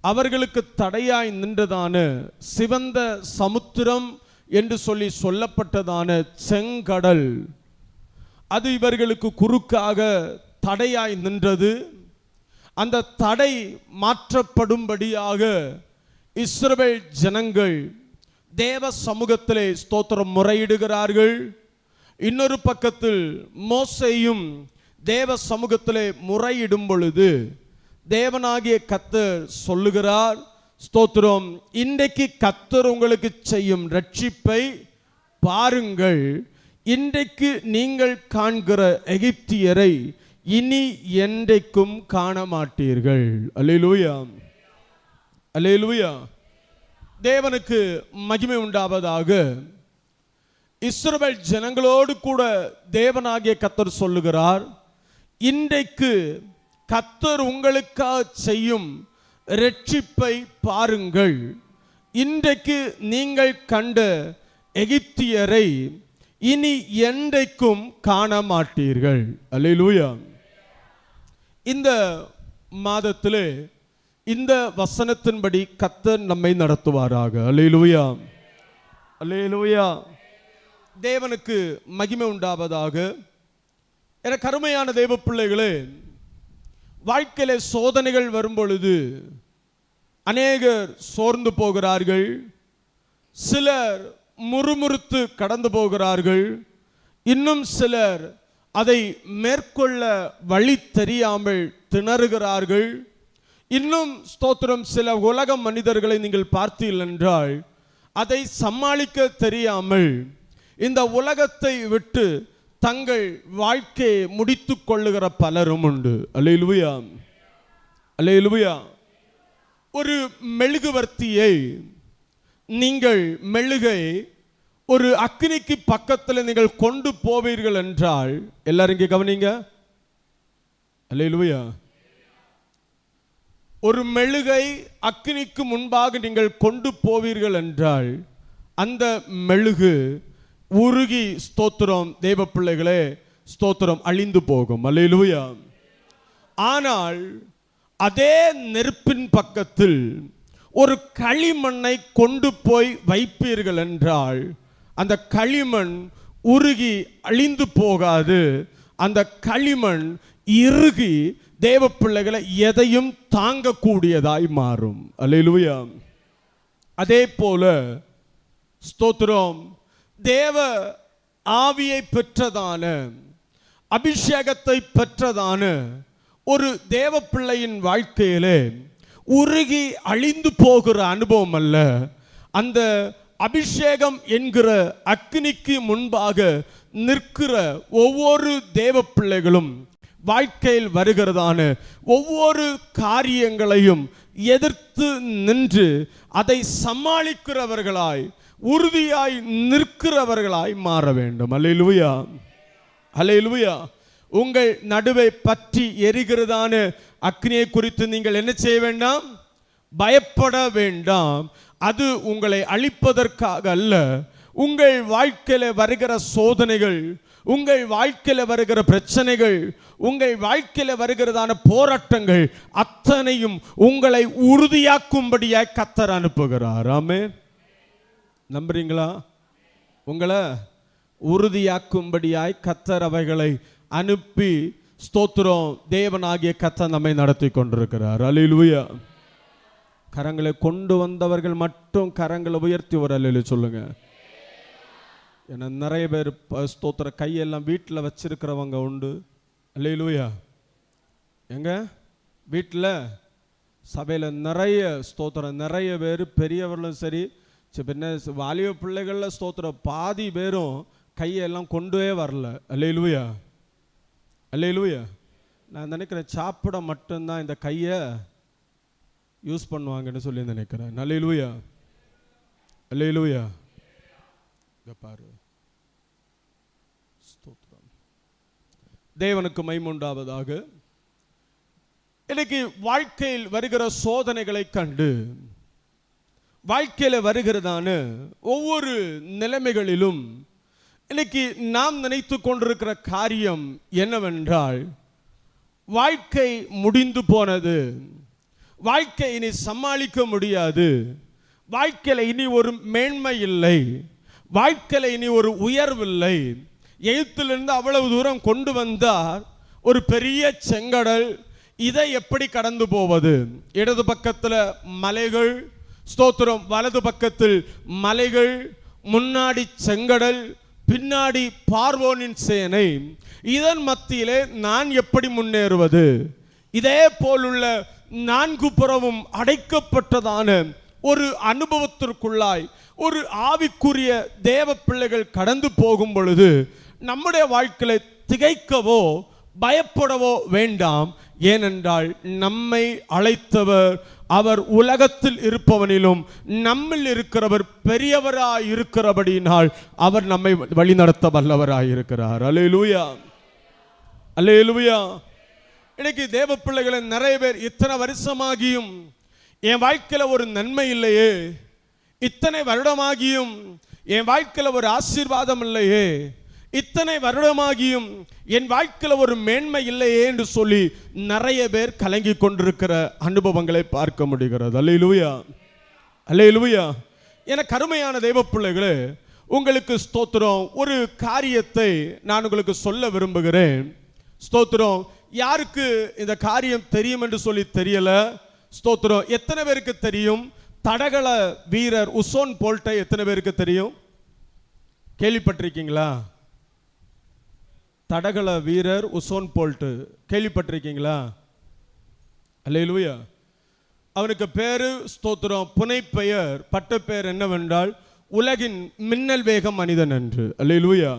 அவர்களுக்கு தடையாய் நின்றதான சிவந்த சமுத்திரம் என்று சொல்லப்பட்டதான செங்கடல், அது இவர்களுக்கு குறுக்காக தடையாய் நின்றது. அந்த தடை மாற்றப்படும்படியாக இஸ்ரவேல் ஜனங்கள் தேவ சமூகத்திலே ஸ்தோத்திரம் முறையிடுகிறார்கள். இன்னொரு பக்கத்தில் மோசேயும் தேவ சமூகத்திலே முறையிடும் பொழுது தேவனாகிய கர்த்தர் சொல்லுகிறார், ஸ்தோத்திரம், இன்றைக்கு கர்த்தர் உங்களுக்கு செய்யும் ரட்சிப்பை பாருங்கள். இன்றைக்கு நீங்கள் காண்கிற எகிப்தியரை இனி என்றைக்கும் காண மாட்டீர்கள். அல்லேலூயா, அல்லேலூயா. தேவனுக்கு மகிமை உண்டாவதாக. இஸ்ரவேல் ஜனங்களோடு கூட தேவனாகிய கர்த்தர் சொல்லுகிறார், இன்றைக்கு கர்த்தர் உங்களுக்காக செய்யும் ரட்சிப்பை பாருங்கள். இன்றைக்கு நீங்கள் கண்ட எகிப்தியரை இனி என்றைக்கும் காண மாட்டீர்கள். அல்லேலூயா. இந்த மாதத்திலே இந்த வசனத்தின்படி கர்த்தர் நம்மை நடத்துவாராக. அல்லேலூயா, அல்லேலூயா. தேவனுக்கு மகிமை உண்டாவதாக. என கருமையான தேவ பிள்ளைகளே, வாழ்க்கையில சோதனைகள் வரும் பொழுது அநேகர் சோர்ந்து போகிறார்கள், சிலர் முறுமுறுத்து கடந்து போகிறார்கள், இன்னும் சிலர் அதை மேற்கொள்ள வழி தெரியாமல் திணறுகிறார்கள். இன்னும் ஸ்தோத்திரம், சில உலக மனிதர்களை நீங்கள் பார்த்தீர்கள் என்றால் அதை சமாளிக்க தெரியாமல் இந்த உலகத்தை விட்டு தங்கள் வாழ்க்கையை முடித்துக் கொள்ளுகிற பலரும் உண்டு. அல்லேலூயா, அல்லேலூயா. ஒரு மெழுகுவர்த்தியை நீங்கள் மெழுகை ஒரு அக்னிக்கு பக்கத்தில் நீங்கள் கொண்டு போவீர்கள் என்றால், எல்லாரும் இங்கே கவனிங்க. அல்லேலூயா. ஒரு மெழுகை அக்னிக்கு முன்பாக நீங்கள் கொண்டு போவீர்கள் என்றால் அந்த மெழுகு உருகி, ஸ்தோத்திரம் தேவ பிள்ளைகளே, ஸ்தோத்திரம், அழிந்து போகும். அல்லேலூயா. ஆனால் அதே நெருப்பின் பக்கத்தில் ஒரு களிமண்ணை கொண்டு போய் வைப்பீர்கள் என்றால் அந்த களிமண் உருகி அழிந்து போகாது. அந்த களிமண் இறுகி தேவ பிள்ளைகளை எதையும் தாங்கக்கூடியதாய் மாறும். அல்லேலூயா. அதே போல ஸ்தோத்திரம், தேவ ஆவியை பெற்றதான, அபிஷேகத்தை பெற்றதான ஒரு தேவ பிள்ளையின் வாழ்க்கையிலே உருகி அழிந்து போகிற அனுபவம் அல்ல, அந்த அபிஷேகம் என்கிற அக்னிக்கு முன்பாக நிற்கிற ஒவ்வொரு தேவ பிள்ளைகளும் வாழ்க்கையில் வருகிறதான ஒவ்வொரு காரியங்களையும் எதிர்த்து நின்று அதை சமாளிக்கிறவர்களாய், உறுதியாய் நிற்கிறவர்களாய் மாற வேண்டும். அல்லேலூயா, அல்லேலூயா. உங்கள் நடுவை பற்றி எரிகிறதான அக்னியை குறித்து நீங்கள் என்ன செய்ய வேண்டாம்? பயப்பட வேண்டாம். அது உங்களை அழிப்பதற்காக அல்ல. உங்கள் வாழ்க்கையில் வருகிற சோதனைகள், உங்கள் வாழ்க்கையில் வருகிற பிரச்சனைகள், உங்கள் வாழ்க்கையில் வருகிறதான போராட்டங்கள் அத்தனையும் உங்களை உறுதியாக்கும்படியாய் கர்த்தர் அனுப்புகிறார். ஆமென். நம்புறீங்களா? உங்களை உறுதியாக்கும்படியாய் கர்த்தர் அவைகளை அனுப்பி, ஸ்தோத்திரம், தேவனாகிய கர்த்தர் நம்மை நடத்தி கொண்டிருக்கிறார். அல்லேலூயா. கரங்களை கொண்டு வந்தவர்கள் மட்டும் கரங்களை உயர்த்தி ஒரு அல்லேலூயா சொல்லுங்க. ஏன்னா நிறைய பேர் ஸ்தோத்திர கையெல்லாம் வீட்டில் வச்சிருக்கிறவங்க உண்டு. அல்லேலூயா. எங்க வீட்டில் சபையில் நிறைய ஸ்தோத்திரம், நிறைய பேர் பெரியவர்களும் சரி, பின்ன வாலிப பிள்ளைகளில் ஸ்தோத்திரம் பாதி பேரும் கையெல்லாம் கொண்டே வரல. அல்லேலூயா, அல்லேலூயா. நான் நினைக்கிறேன் சாப்பிட மட்டும்தான் இந்த கையை யூஸ் பண்ணுவாங்கன்னு சொல்லி நினைக்கிறேன். அல்லேலூயா, அல்லேலூயா. பாரு, ஸ்தோத்திரம், தேவனுக்கு மகிமை உண்டாவதாக. இன்னைக்கு வாழ்க்கையில் வருகிற சோதனைகளை கண்டு, வாழ்க்கையில் வருகிறதான ஒவ்வொரு நிலைமைகளிலும் இன்னைக்கு நாம் நினைத்து கொண்டிருக்கிற காரியம் என்னவென்றால், வாழ்க்கை முடிந்து போனது, வாழ்க்கை இனி சமாளிக்க முடியாது, வாழ்க்கையில் இனி ஒரு மேன்மை இல்லை, வாழ்க்கையில் இனி ஒரு உயர்வில்லை. எகிப்திலிருந்து அவ்வளவு தூரம் கொண்டு வந்தார், ஒரு பெரிய செங்கடல், இதை எப்படி கடந்து போவது? இடது பக்கத்தில் மலைகள், ஸ்தோத்திரம், வலது பக்கத்தில் மலைகள், முன்னாடி செங்கடல், பின்னாடி பார்வோனின் சேனை. இதன் மத்தியிலே நான் எப்படி முன்னேறுவது? இதே போலுள்ள 4 புறமும் அடைக்கப்பட்டதான ஒரு அனுபவத்திற்குள்ளாய் ஒரு ஆவிக்குரிய தேவ பிள்ளைகள் கடந்து போகும் பொழுது நம்முடைய வாழ்க்கையை திகைக்கவோ பயப்படவோ வேண்டாம். ஏனென்றால் நம்மை அழைத்தவர் அவர் உலகத்தில் இருப்பவனிலும் நம்மில் இருக்கிறவர் பெரியவராய் இருக்கிறபடினால் அவர் நம்மை வழிநடத்த வல்லவராய் இருக்கிறார். அல்லேலூயா, அல்லேலூயா. இன்னைக்கு தேவ பிள்ளைகளை நிறைய பேர் இத்தனை வருஷமாகியும் என் வாழ்க்கையில் ஒரு நன்மை இல்லையே, இத்தனை வருடமாகியும் என் வாழ்க்கையில் ஒரு ஆசீர்வாதம் இல்லையே, இத்தனை வருடமாகியும் என் வாழ்க்கையில் ஒரு மேன்மை இல்லையே என்று சொல்லி நிறைய பேர் கலங்கி கொண்டிருக்கிற அனுபவங்களை பார்க்க முடிகிறது. அல்லேலூயா, அல்லேலூயா. என கருமையான தெய்வ பிள்ளைகளே, உங்களுக்கு ஸ்தோத்திரம், ஒரு காரியத்தை நான் உங்களுக்கு சொல்ல விரும்புகிறேன். ஸ்தோத்திரம், யாருக்கு இந்த காரியம் தெரியும் என்று சொல்லி தெரியல. ஸ்தோத்திரம், எத்தனை பேருக்கு தெரியும் தடகள வீரர் உசோன் போல்ட்டை? எத்தனை பேருக்கு தெரியும்? கேள்விப்பட்டிருக்கீங்களா? தடகள வீரர் உசோன் போல்ட் கேள்விப்பட்டிருக்கீங்களா? அல்லேலூயா. அவனுக்கு பேரு ஸ்தோத்திரம், புனைப்பெயர், பட்டப்பெயர் என்னவென்றால் உலகின் மின்னல் வேக மனிதன் என்று. அல்லேலூயா.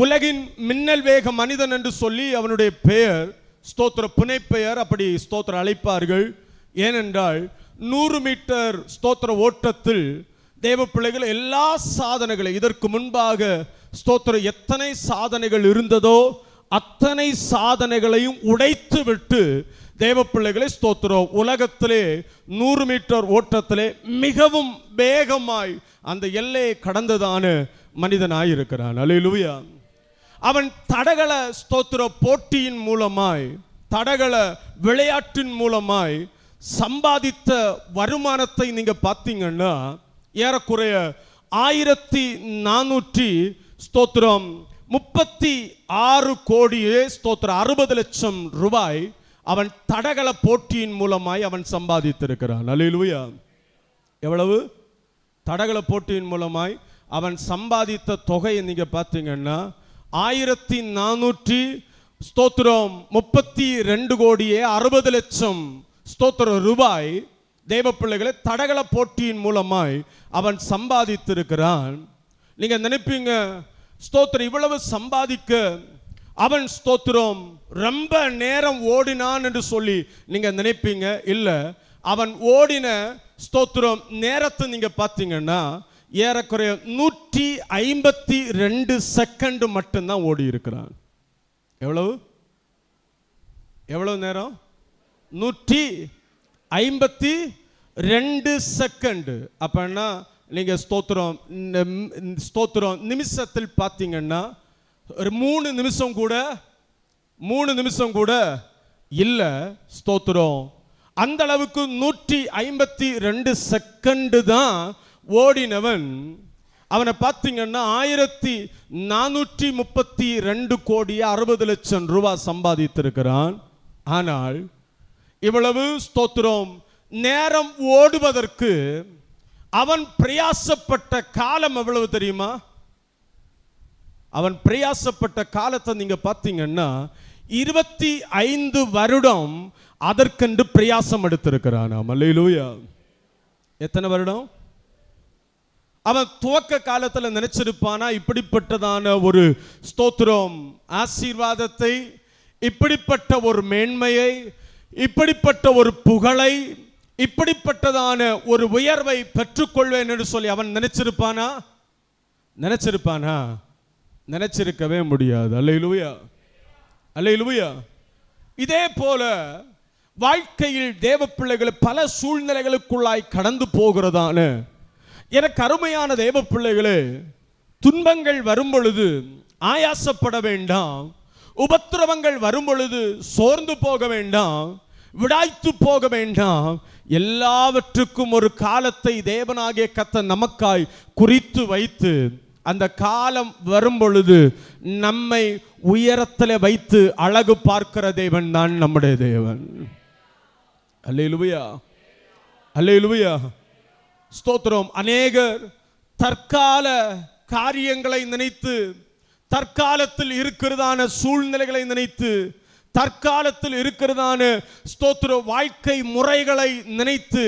உலகின் மின்னல் வேக மனிதன் என்று சொல்லி அவனுடைய பெயர், ஸ்தோத்திர, புனைப்பெயர் அப்படி ஸ்தோத்திர அழைப்பார்கள். ஏனென்றால் 100 மீட்டர் ஸ்தோத்திர ஓட்டத்தில் தேவ பிள்ளைகள் எல்லா சாதனைகளை, இதற்கு முன்பாக ஸ்தோத்திரம் எத்தனை சாதனைகள் இருந்ததோ அத்தனை சாதனைகளையும் உடைத்து விட்டு தேவ பிள்ளைகளை ஸ்தோத்திரம் உலகத்திலே 100 மீட்டர் ஓட்டத்திலே மிகவும் வேகமாய் அந்த எல்லையை கடந்ததான மனிதனாய் இருக்கிறான். அல்லேலூயா. அவன் தடகள ஸ்தோத்திர போட்டியின் மூலமாய், தடகள விளையாட்டின் மூலமாய் சம்பாதித்த வருமானத்தை நீங்க பார்த்தீங்கன்னா ஏறக்குறைய 1400 ஸ்தோத்திரம் 36 கோடியே ஸ்தோத்திரம் 60 லட்சம் ரூபாய் அவன் தடகள போட்டியின் மூலமாய் அவன் சம்பாதித்திருக்கிறான். அல்லேலூயா. எவ்வளவு? தடகள போட்டியின் மூலமாய் அவன் சம்பாதித்த தொகையை நீங்க பார்த்தீங்கன்னா 1400 ஸ்தோத்திரம் 32 கோடியே 60 லட்சம் ஸ்தோத்திரம் ரூபாய் தேவ பிள்ளைகளை தடகள போட்டியின் மூலமாய் அவன் சம்பாதித்திருக்கிறான். நீங்க நினைப்பீங்க, ஸ்தோத்திரம் இவ்வளவு சம்பாதிக்க அவன் ஸ்தோத்திரம் ரொம்ப நேரம் ஓடினான் என்று சொல்லி நீங்க நினைப்பீங்க. இல்ல, அவன் ஓடின ஸ்தோத்திரம் நேரத்தை நீங்க பார்த்தீங்கன்னா ஏறக்குறைய 152 செகண்ட் மட்டும்தான் ஓடி இருக்கிறான். எவ்வளவு? எவ்வளவு நேரம்? 152 செகண்ட். அப்பன்னா நீங்க ஸ்தோத்திரம் நிமிஷத்தில் பார்த்தீங்கன்னா ஒரு 3 நிமிஷம் கூட இல்ல. ஸ்தோத்திரம் அந்த அளவுக்கு 152 செகண்ட் தான் ஓடினவன். அவனை பார்த்தீங்கன்னா 1432 கோடியே 60 லட்சம் ரூபாய் சம்பாதித்திருக்கிறான். ஆனால் இவ்வளவு ஸ்தோத்திரம் நேரம் ஓடுவதற்கு அவன் பிரயாசப்பட்ட காலம் எவ்வளவு தெரியுமா? அவன் பிரயாசப்பட்ட காலத்தை நீங்க பார்த்தீங்கன்னா 25 வருடம் அதற்கென்று பிரயாசம் எடுத்திருக்கிறான். அல்லேலூயா. எத்தனை வருடம்? அவன் துவக்க காலத்தில் நினைச்சிருப்பானா இப்படிப்பட்டதான ஒரு ஸ்தோத்திரம் ஆசீர்வாதத்தை, இப்படிப்பட்ட ஒரு மேன்மையை, இப்படிப்பட்ட ஒரு புகழை, இப்படிப்பட்டதான ஒரு உயர்வை பெற்றுக்கொள்வேன் என்று சொல்லி அவன் நினைச்சிருப்பானா? நினைச்சிருக்கவே முடியாது. அல்லேலூயா, அல்லேலூயா. இதே போல வாழ்க்கையில் தேவ பிள்ளைகள் பல சூழ்நிலைகளுக்குள்ளாய் கடந்து போகிறதான எனக்கு அருமையான தேவ பிள்ளைகளே, துன்பங்கள் வரும் பொழுது ஆயாசப்பட வேண்டாம், உபத்திரவங்கள் வரும் பொழுது சோர்ந்து போக வேண்டாம். விடாய்த்து போக வேண்டாம். எல்லாவற்றுக்கும் ஒரு காலத்தை தேவனாகிய கர்த்தர் நமக்காய் குறித்து வைத்து அந்த காலம் வரும் பொழுது நம்மை உயரத்தில் வைத்து அழகு பார்க்கிற தேவன் தான் நம்முடைய தேவன். அல்லேலூயா, அல்லேலூயா, ஸ்தோத்திரம். அநேகர் தற்கால காரியங்களை நினைத்து, தற்காலத்தில் இருக்கிறதான சூழ்நிலைகளை நினைத்து, தற்காலத்தில் இருக்கிறதான ஸ்தோத்திர வாழ்க்கை முறைகளை நினைத்து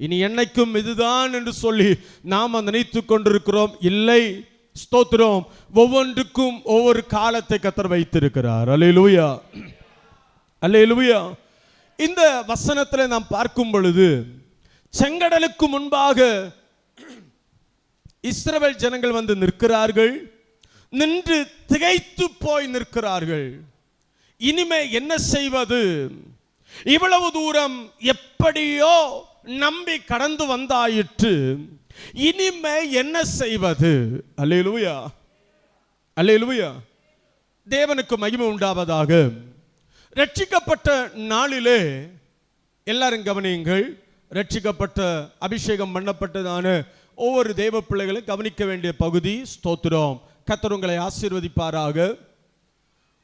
இனி என்னைக்கும் இதுதான் என்று சொல்லி நாம் நினைத்து கொண்டிருக்கிறோம். இல்லை, ஸ்தோத்திரம், ஒவ்வொன்றுக்கும் ஒவ்வொரு காலத்தை கர்த்தர் வைத்திருக்கிறார். அல்லேலூயா, அல்லேலூயா. இந்த வசனத்தில் நாம் பார்க்கும் பொழுது செங்கடலுக்கு முன்பாக இஸ்ரவேல் ஜனங்கள் வந்து நிற்கிறார்கள். நின்று திகைத்து போய் நிற்கிறார்கள். இனிமே என்ன செய்வது? இவ்வளவு தூரம் எப்படியோ நம்பி கடந்து வந்தாயிற்று, இனிமே என்ன செய்வது? அல்லேலூயா, அல்லேலூயா. தேவனுக்கு மகிமை உண்டாவதாக. ரட்சிக்கப்பட்ட நாளிலே எல்லாரும் கவனியுங்கள். ரட்சிக்கப்பட்ட அபிஷேகம் பண்ணப்பட்டதான ஒவ்வொரு தேவ பிள்ளைகளும் கவனிக்க வேண்டிய பகுதி. ஸ்தோத்திரம். கர்த்தர் உங்களை ஆசீர்வதிப்பாராக.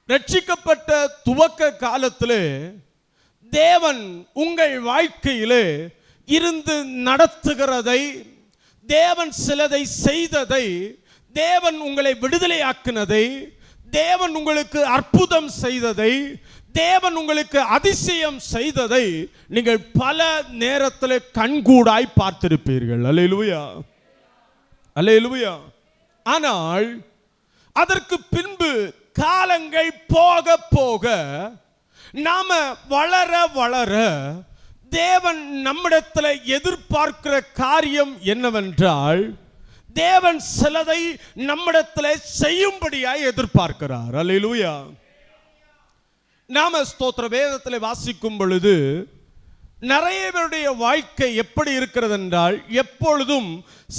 ரட்சிக்கப்பட்ட துவக்க காலத்திலே தேவன் உங்கள் வாழ்க்கையிலே இருந்து நடத்துகிறதை, தேவன் சிலதை செய்ததை, தேவன் உங்களை விடுதலையாக்கினதை, தேவன் உங்களுக்கு அற்புதம் செய்ததை, தேவன் உங்களுக்கு அதிசயம் செய்ததை நீங்கள் பல நேரத்தில் கண்கூடாய் பார்த்திருப்பீர்கள். அல்லேலூயா, அல்லேலூயா. ஆனால் அதற்கு பின்பு காலங்கள் போக போக நாம வளர வளர தேவன் நம்மிடத்தில் எதிர்பார்க்கிற காரியம் என்னவென்றால், தேவன் சிலதை நம்மிடத்தில் செய்யும்படியாய் எதிர்பார்க்கிறார். அல்லேலூயா. நாம ஸ்தோத்திர வேதத்தில் வாசிக்கும் பொழுது நிறைய பேருடைய வாழ்க்கை எப்படி இருக்கிறது என்றால், எப்பொழுதும்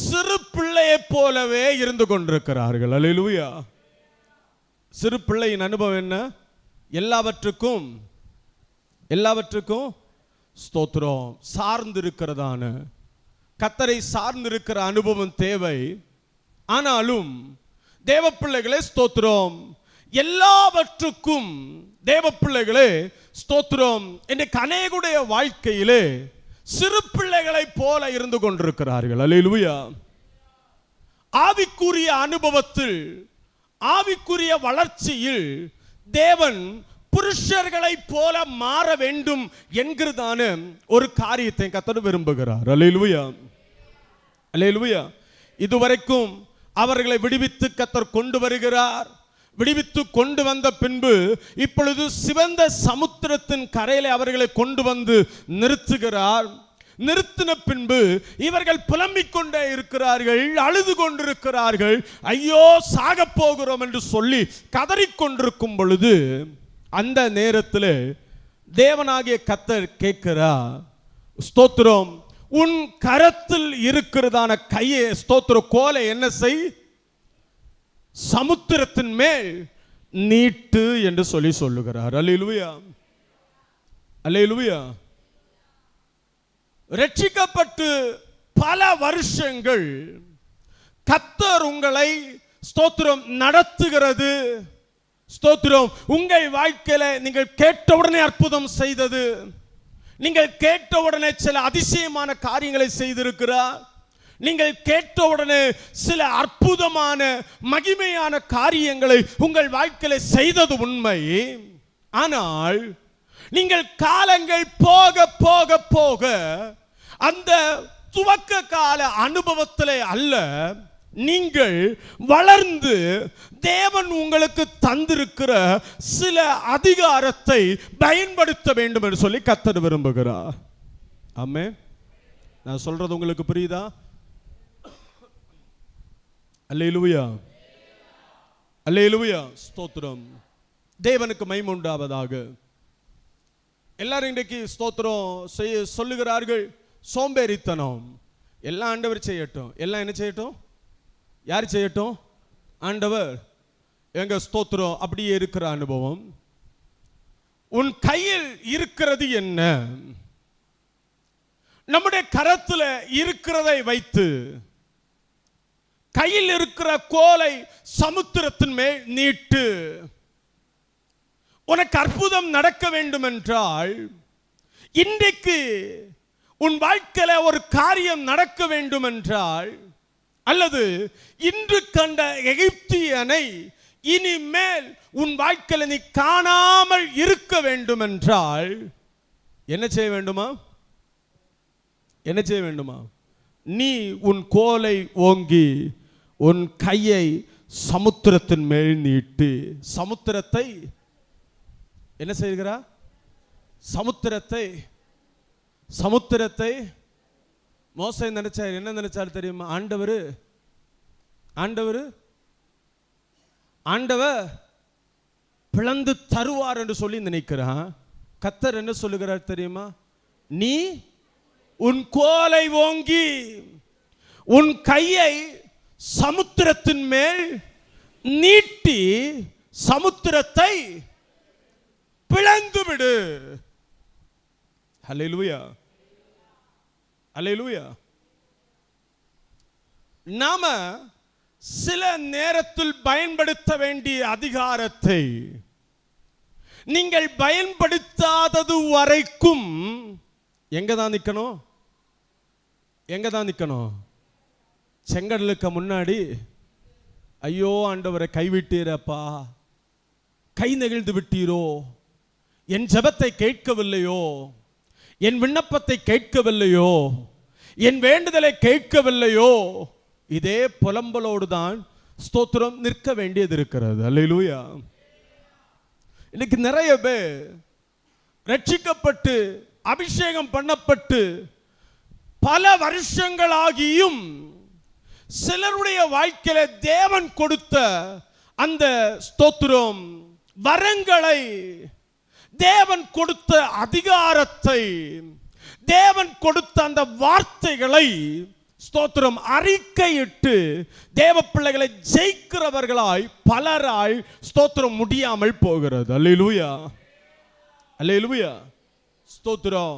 சிறு பிள்ளையை போலவே இருந்து கொண்டிருக்கிறார்கள். அல்லேலூயா. சிறு பிள்ளையின் அனுபவம் என்ன? எல்லாவற்றுக்கும் ஸ்தோத்திரம் சார்ந்திருக்கிறதான, கர்த்தரை சார்ந்திருக்கிற அனுபவம் தேவை. ஆனாலும் தேவ பிள்ளைகளே ஸ்தோத்திரம், எல்லாவற்றுக்கும் தேவ பிள்ளைகளே ஸ்தோத்திரம் இன்றைக்கு அநேகுடைய வாழ்க்கையிலே சிறு பிள்ளைகளை போல இருந்து கொண்டிருக்கிறார்கள். அல்லேலூயா. ஆவிக்குரிய அனுபவத்தில், ஆவிக்குரிய வளர்ச்சியில் தேவன் புருஷர்களை போல மாற வேண்டும் என்கிறதான ஒரு காரியத்தை கர்த்தர் விரும்புகிறார். அல்லேலூயா, அல்லேலூயா. இதுவரைக்கும் அவர்களை விடுவித்து கர்த்தர் கொண்டு வருகிறார். விடுவித்து கொண்டு வந்த பின்பு இப்பொழுது சிவந்த சமுத்திரத்தின் கரையிலே அவர்களை கொண்டு வந்து நிறுத்துகிறார். நிறுத்தின பின்பு இவர்கள் புலம்பிக் கொண்டே இருக்கிறார்கள், அழுது கொண்டிருக்கிறார்கள். ஐயோ சாக போகிறோம் என்று சொல்லி கதறிக்கொண்டிருக்கும் பொழுது அந்த நேரத்தில் தேவனாகிய கர்த்தர் கேட்கிறார், ஸ்தோத்திரம், உன் கரத்தில் இருக்கிறதான கையை, ஸ்தோத்திர கோலை என்ன செய்? சமுத்திரத்தின் மேல் நீட்டு என்று சொல்லி சொல்லுகிறார். அல்லேலூயா, அல்லேலூயா. ரட்சிக்கப்பட்டு பல வருஷங்கள் கர்த்தர் உங்களை ஸ்தோத்திரம் நடத்துகிறது. ஸ்தோத்திரம், உங்கள் வாழ்க்கையில நீங்கள் கேட்டவுடனே அற்புதம் செய்தது, நீங்கள் கேட்டவுடனே சில அதிசயமான காரியங்களை செய்திருக்கிறார். நீங்கள் கேட்டவுடனே சில அற்புதமான மகிமையான காரியங்களை உங்கள் வாழ்க்கையில செய்தது உண்மை. ஆனால் நீங்கள் காலங்கள் போக போக போக அந்த துவக்க கால அனுபவத்திலே அல்ல, நீங்கள் வளர்ந்து தேவன் உங்களுக்கு தந்திருக்கிற சில அதிகாரத்தை பயன்படுத்த வேண்டும் என்று சொல்லி கர்த்தர் விரும்புகிறார். ஆமென். நான் சொல்றது உங்களுக்கு புரியுதா? அல்லேலூயா, அல்லேலூயா. ஸ்தோத்திரம். தேவனுக்கு மகிமை உண்டாவதாக. எல்லாரும் இன்றைக்கு ஸ்தோத்திரம் சொல்லுகிறார்கள், சோம்பேறித்தனம் எல்லாம் ஆண்டவர் செய்யட்டும். எல்லாம் என்ன செய்யட்டும்? யார் செய்யட்டும்? ஆண்டவர். எங்க ஸ்தோத்திரம் அப்படியே இருக்கிற அனுபவம். உன் கையில் இருக்கிறது என்ன? நம்முடைய கரத்துல இருக்கிறதை வைத்து கையில் இருக்கிற கோலை சமுத்திரத்தின் மேல் நீட்டு. உனக்கு அற்புதம் நடக்க வேண்டும் என்றால், இன்றைக்கு உன் வாழ்க்கையில ஒரு காரியம் நடக்க வேண்டும் என்றால், அல்லது இன்று கண்ட எகிப்தியனை இனிமேல் உன் வாழ்க்கையில நீ காணாமல் இருக்க வேண்டும் என்றால் என்ன செய்ய வேண்டுமா? என்ன செய்ய வேண்டுமா? நீ உன் கோலை ஓங்கி உன் கையை சமுத்திரத்தின் மேல் நீட்டு. சமுத்திரத்தை என்ன செய்கிறா? சமுத்திரத்தை மோசே நினைச்சார். என்ன நினைச்சார் தெரியுமா? ஆண்டவர் பிளந்து தருவார் என்று சொல்லி நினைக்கிறான். கர்த்தர் என்ன சொல்லுகிறார் தெரியுமா? நீ உன் கோலை ஓங்கி உன் கையை சமுத்திரத்தின் மேல் நீட்டி சமுத்திரத்தை பிளந்து விடு. ஹல்லேலூயா, ஹல்லேலூயா. நாம சில நேரத்தில் பயன்படுத்த வேண்டிய அதிகாரத்தை நீங்கள் பயன்படுத்தாதது வரைக்கும் எங்க தான் நிக்கணும்? செங்கடலுக்கு முன்னாடி ஐயோ ஆண்டவரை கைவிட்டீரப்பா, கை நெகிழ்ந்து விட்டீரோ, என் ஜெபத்தை கேட்கவில்லையோ, என் விண்ணப்பத்தை கேட்கவில்லையோ, என் வேண்டுதலை கேட்கவில்லையோ, இதே புலம்பலோடு தான் ஸ்தோத்திரம் நிற்க வேண்டியது இருக்கிறது. அல்லேலூயா. இன்னைக்கு நிறைய பேர் ரட்சிக்கப்பட்டு அபிஷேகம் பண்ணப்பட்டு பல வருஷங்களாகியும் சிலருடைய வாழ்க்கையில தேவன் கொடுத்த அந்த ஸ்தோத்திரம் வரங்களை, தேவன் கொடுத்த அதிகாரத்தை, தேவன் கொடுத்த அந்த வார்த்தைகளை ஸ்தோத்திரம் அறிக்கையிட்டு தேவ பிள்ளைகளை ஜெயிக்கிறவர்களாய் பலராய் ஸ்தோத்திரம் முடியாமல் போகிறது. அல்லேலூயா, அல்லேலூயா. ஸ்தோத்திரம்.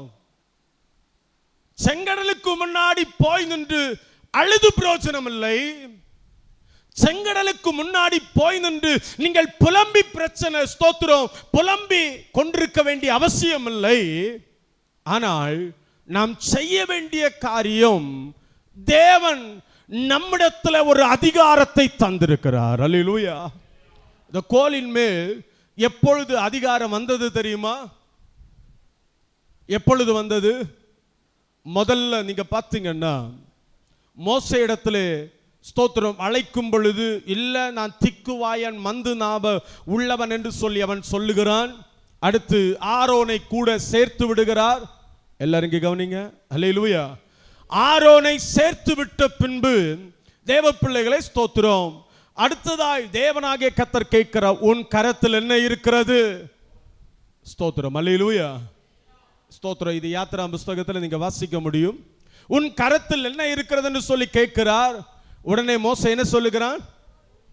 செங்கடலுக்கு முன்னாடி போய் நின்று அழுது பிரயோஜனம் இல்லை. செங்கடலுக்கு முன்னாடி போய் நின்று நீங்கள் புலம்பி பிரச்சனை ஸ்தோத்திரம் புலம்பி கொண்டிருக்க வேண்டிய அவசியம் இல்லை. ஆனால் நாம் செய்ய வேண்டிய காரியம், தேவன் நம்மிடத்தில் ஒரு அதிகாரத்தை தந்திருக்கிறார். அல்லேலூயா. இந்த கோலின் மேல் எப்பொழுது அதிகாரம் வந்தது தெரியுமா? எப்பொழுது வந்தது? முதல்ல நீங்க பார்த்தீங்கன்னா மோசே இடத்துல ஸ்தோத்திரம் அழைக்கும் பொழுது, இல்ல நான் திக்குவாயன் மந்து நாப உள்ளவன் என்று சொல்லி அவன் சொல்லுகிறான். அடுத்து ஆரோனை கூட சேர்த்து விடுகிறார். எல்லாரும் இங்க கவனிங்க. அல்லேலூயா. ஆரோனை சேர்த்து விட்ட பின்பு தேவ பிள்ளைகளை ஸ்தோத்திரம் அடுத்ததாய் தேவனாகிய கர்த்தர் கேட்கிறார், உன் கரத்தில் என்ன இருக்கிறது? ஸ்தோத்திரம். அல்லேலூயா, ஸ்தோத்திரம். இது யாத்திரா புஸ்தகத்தில் நீங்க வாசிக்க முடியும். உன் கரத்தில் என்ன இருக்கிறது என்று சொல்லி கேட்கிறார். உடனே மோசே என்ன சொல்லுகிறான்?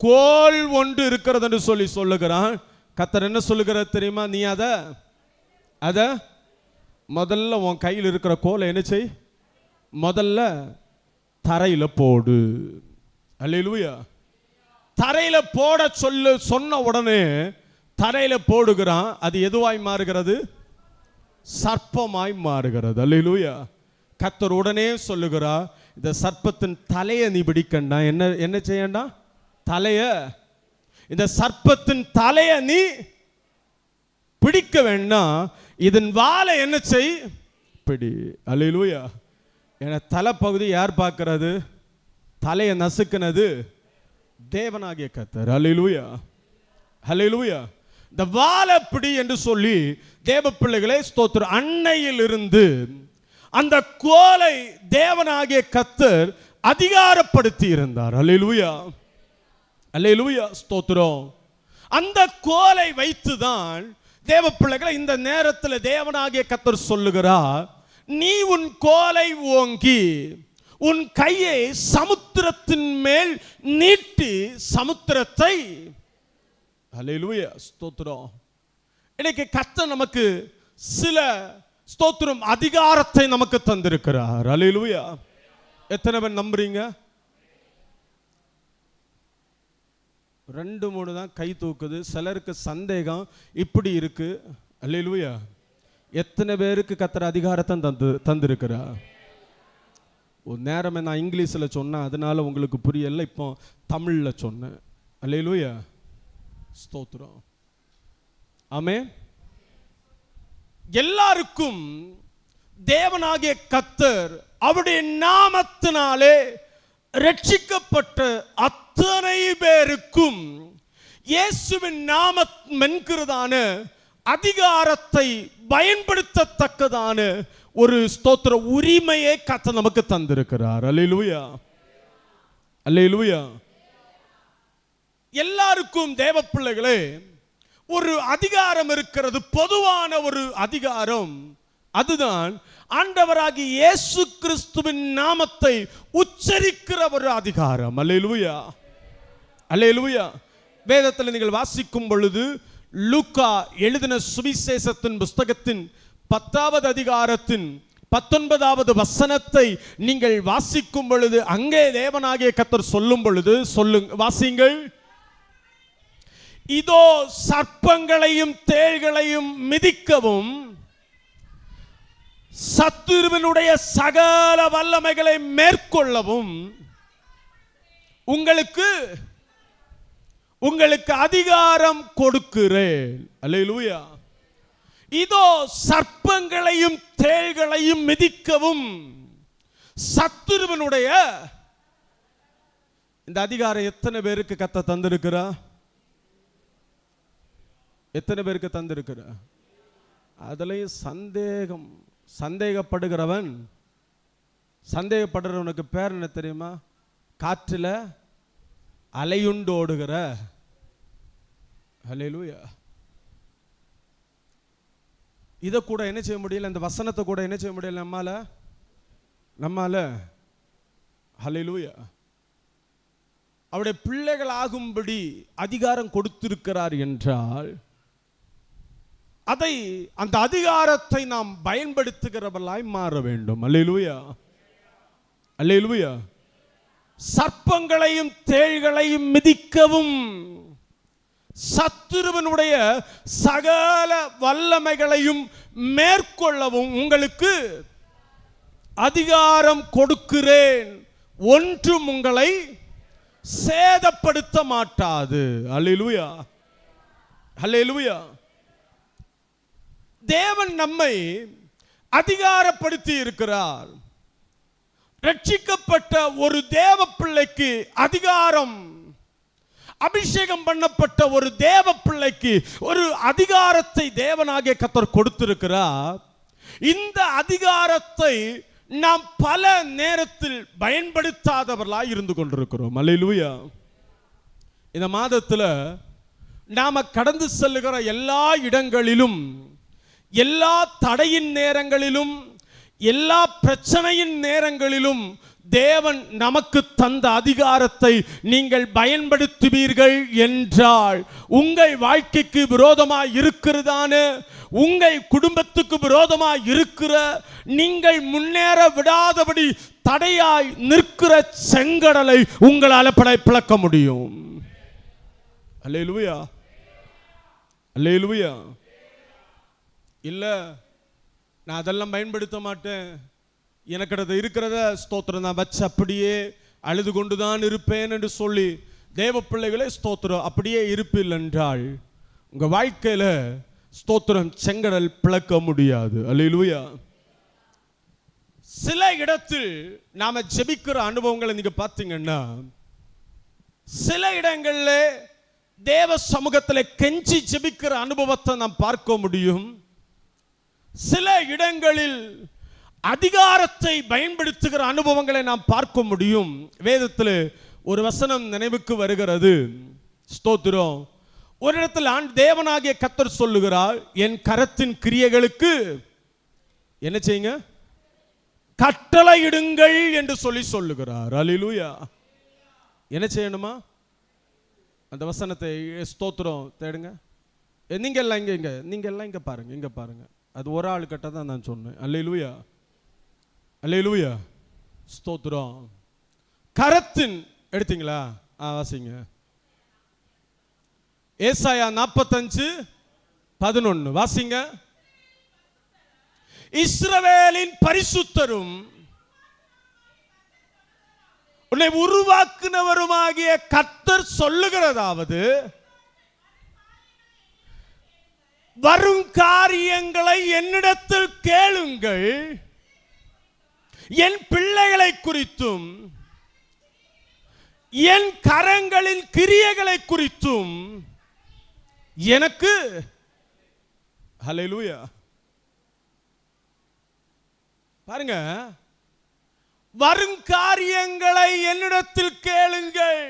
கோல் ஒன்று இருக்கிறது என்று சொல்லி சொல்லுகிறான். கர்த்தர் என்ன சொல்லுகிறார் தெரியுமா? நீ அத முதல்ல உன் கையில் இருக்கிற கோலை என்ன செய்? முதல்ல தரையில போடு. அல்லேலூயா. தரையில போட சொன்ன உடனே தரையில போடுகிறான். அது எதுவாய் மாறுகிறது? சர்ப்பமாய் மாறுகிறது. அல்லேலூயா. கர்த்தர் உடனே சொல்லுகிறார், இந்த சர்ப்பத்தின் தலையை நீ பிடிக்கண்டா. என்ன செய்யண்டா? இந்த சர்ப்பத்தின் தலையை நீ பிடிக்க வேண்டாம், இதன் வாலை என்ன செய்? பிடி. அல்லேலூயா. என தலைப்பகுதி யார் பார்க்கிறது? தலையை நசுக்கினது தேவனாகிய கர்த்தர். அல்லேலூயா, அல்லேலூயா. இந்த வாலை பிடி என்று சொல்லி தேவ பிள்ளைகளே ஸ்தோத்திரம் அன்னையில் இருந்து அந்த கோலை தேவனாகிய கர்த்தர் அதிகாரப்படுத்தி இருந்தார். அல்லேலூயா, அல்லேலூயா, ஸ்தோத்திரம். அந்த கோலை வைத்துதான் தேவ பிள்ளைகளை இந்த நேரத்தில் தேவனாகிய கர்த்தர் சொல்லுகிறார், நீ உன் கோலை ஓங்கி உன் கையை சமுத்திரத்தின் மேல் நீட்டி சமுத்திரத்தை. அல்லேலூயா, ஸ்தோத்திரம். இன்னைக்கு கர்த்தர் நமக்கு சில ஸ்தோத்திரம் அதிகாரத்தை நமக்கு தந்திருக்கிறார். அல்லேலூயா. எத்தனை பேர் நம்புறீங்க? 2-3 தான் கை தூக்குது. சிலருக்கு சந்தேகம் இப்படி இருக்கு. அல்லேலூயா. எத்தனை பேருக்கு கர்த்தர் அதிகாரத்தை தந்திருக்கிறார்? ஒரு நேரமே நான் இங்கிலீஷில் சொன்னேன், அதனால உங்களுக்கு புரியல. இப்போ தமிழில் சொன்னேன். அல்லேலூயா. ஸ்தோத்திரம். ஆமென். எல்லாருக்கும் தேவனாகிய கர்த்தர் அவருடைய நாமத்தினாலே ரட்சிக்கப்பட்ட அத்தனை பேருக்கும் இயேசுவின் நாமம் என்கிறதான அதிகாரத்தை பயன்படுத்தத்தக்கதான ஒரு ஸ்தோத்திர உரிமையை கர்த்தர் நமக்கு தந்திருக்கிறார். அல்லேலூயா. அல்லேலூயா. எல்லாருக்கும் தேவ பிள்ளைகளே ஒரு அதிகாரம் இருக்கிறது, பொதுவான ஒரு அதிகாரம். அதுதான் ஆண்டவராகிய இயேசு கிறிஸ்துவின் நாமத்தை உச்சரிக்கிற ஒரு அதிகாரம். அல்லேலூயா. அல்லேலூயா. வேதத்தில் நீங்கள் வாசிக்கும் பொழுது லூக்கா எழுதின சுவிசேஷத்தின் புஸ்தகத்தின் 10வது அதிகாரத்தின் 19வது வசனத்தை நீங்கள் வாசிக்கும் பொழுது அங்கே தேவனாகிய கர்த்தர் சொல்லும் பொழுது வாசிங்கள். இதோ சர்ப்பங்களையும் தேள்களையும் மிதிக்கவும் சத்துருவினுடைய சகல வல்லமைகளை மேற்கொள்ளவும் உங்களுக்கு அதிகாரம் கொடுக்கிறேன். அல்லேலூயா. இதோ சர்ப்பங்களையும் தேள்களையும் மிதிக்கவும் சத்துருவினுடைய இந்த அதிகாரம் எத்தனை பேருக்கு கர்த்தர் தந்திருக்கிறா? எத்தனை பேருக்கு தந்திருக்கிற? அதுலயும் சந்தேகப்படுறவனுக்கு பேர் என்ன தெரியுமா? காற்றில் அலையுண்டு ஓடுகிற. அல்லேலூயா. இதை கூட என்ன செய்ய முடியல? இந்த வசனத்தை கூட என்ன செய்ய முடியல நம்மால. அல்லேலூயா. அவருடைய பிள்ளைகள் ஆகும்படி அதிகாரம் கொடுத்திருக்கிறார் என்றால் அந்த அதிகாரத்தை நாம் பயன்படுத்துகிறவர்களாய் மாற வேண்டும். அல்லேலூயா. அல்லேலூயா. சர்ப்பங்களையும் தேள்களையும் மிதிக்கவும் சத்துருவனுடைய சகல வல்லமைகளையும் மேற்கொள்ளவும் உங்களுக்கு அதிகாரம் கொடுக்கிறேன், ஒன்றும் உங்களை சேதப்படுத்த மாட்டாது. அல்லேலூயா. அல்லேலூயா. தேவன் நம்மை அதிகாரப்படுத்தி இருக்கிறார். ரட்சிக்கப்பட்ட ஒரு தேவ பிள்ளைக்கு அதிகாரம், அபிஷேகம் பண்ணப்பட்ட ஒரு தேவ பிள்ளைக்கு ஒரு அதிகாரத்தை தேவனாகிய கர்த்தர் கொடுத்திருக்கிறார். இந்த அதிகாரத்தை நாம் பல நேரத்தில் பயன்படுத்தாதவர்களாய் இருந்து கொண்டிருக்கிறோம். அல்லேலூயா. இந்த மாதத்தில் நாம கடந்து செல்லுகிற எல்லா இடங்களிலும், எல்லா தடையின் நேரங்களிலும், எல்லா பிரச்சனையின் நேரங்களிலும் தேவன் நமக்கு தந்த அதிகாரத்தை நீங்கள் பயன்படுத்துவீர்கள் என்றால் உங்கள் வாழ்க்கைக்கு விரோதமாய் இருக்கிறதான, உங்கள் குடும்பத்துக்கு விரோதமாய் இருக்கிற, நீங்கள் முன்னேற விடாதபடி தடையாய் நிற்கிற செங்கடலை உங்களால் பிளக்க முடியும். அல்லேலூயா. அல்லேலூயா. இல்ல நான் அதெல்லாம் பயன்படுத்த மாட்டேன், எனக்கு இருக்கிறத ஸ்தோத்திரம் நான் வச்சு அப்படியே அழுது கொண்டுதான் இருப்பேன் என்று சொல்லி தேவ பிள்ளைகளே ஸ்தோத்திரம் அப்படியே இருப்பில் என்றால் உங்க வாழ்க்கையில ஸ்தோத்திரம் செங்கடல் பிளக்க முடியாது. அல்லேலூயா. சில இடத்தில் நாம ஜெபிக்கிற அனுபவங்களை நீங்க பார்த்தீங்கன்னா, சில இடங்கள்ல தேவ சமூகத்தில் கெஞ்சி ஜெபிக்கிற அனுபவத்தை நாம் பார்க்க முடியும். சில இடங்களில் அதிகாரத்தை பயன்படுத்துகிற அனுபவங்களை நாம் பார்க்க முடியும். வேதத்தில் ஒரு வசனம் நினைவுக்கு வருகிறது. ஸ்தோத்திரம். ஒரு இடத்தில் தேவனாகிய கர்த்தர் சொல்லுகிறார், என் கரத்தின் கிரியைகளுக்கு என்ன செய்யுங்க, கட்டளையிடுங்கள் என்று சொல்லுகிறார். அல்லேலூயா. என்ன செய்யணுமா? அந்த வசனத்தை ஸ்தோத்திரம் தேடுங்க. நீங்க எல்லாம் இங்க பாருங்க. அது ஒரு ஆள் கிட்ட தான் நான் சொன்னேன். அல்லேலூயா, அல்லேலூயா, ஸ்தோத்திரம். கரத்தின் எடுத்தீங்களா? வாசிங்க. ஏசாயா 45:11 வாசிங்க. இஸ்ரவேலின் பரிசுத்தரும் உன்னை உருவாக்குனவருமாகிய கர்த்தர் சொல்லுகிறதாவது, வரும் காரியங்களை என்னிடத்தில் கேளுங்கள், என் பிள்ளைகளை குறித்தும் என் கரங்களின் கிரியைகளை குறித்தும் எனக்கு. ஹல்லேலூயா. பாருங்க, வரும் காரியங்களை என்னிடத்தில் கேளுங்கள்,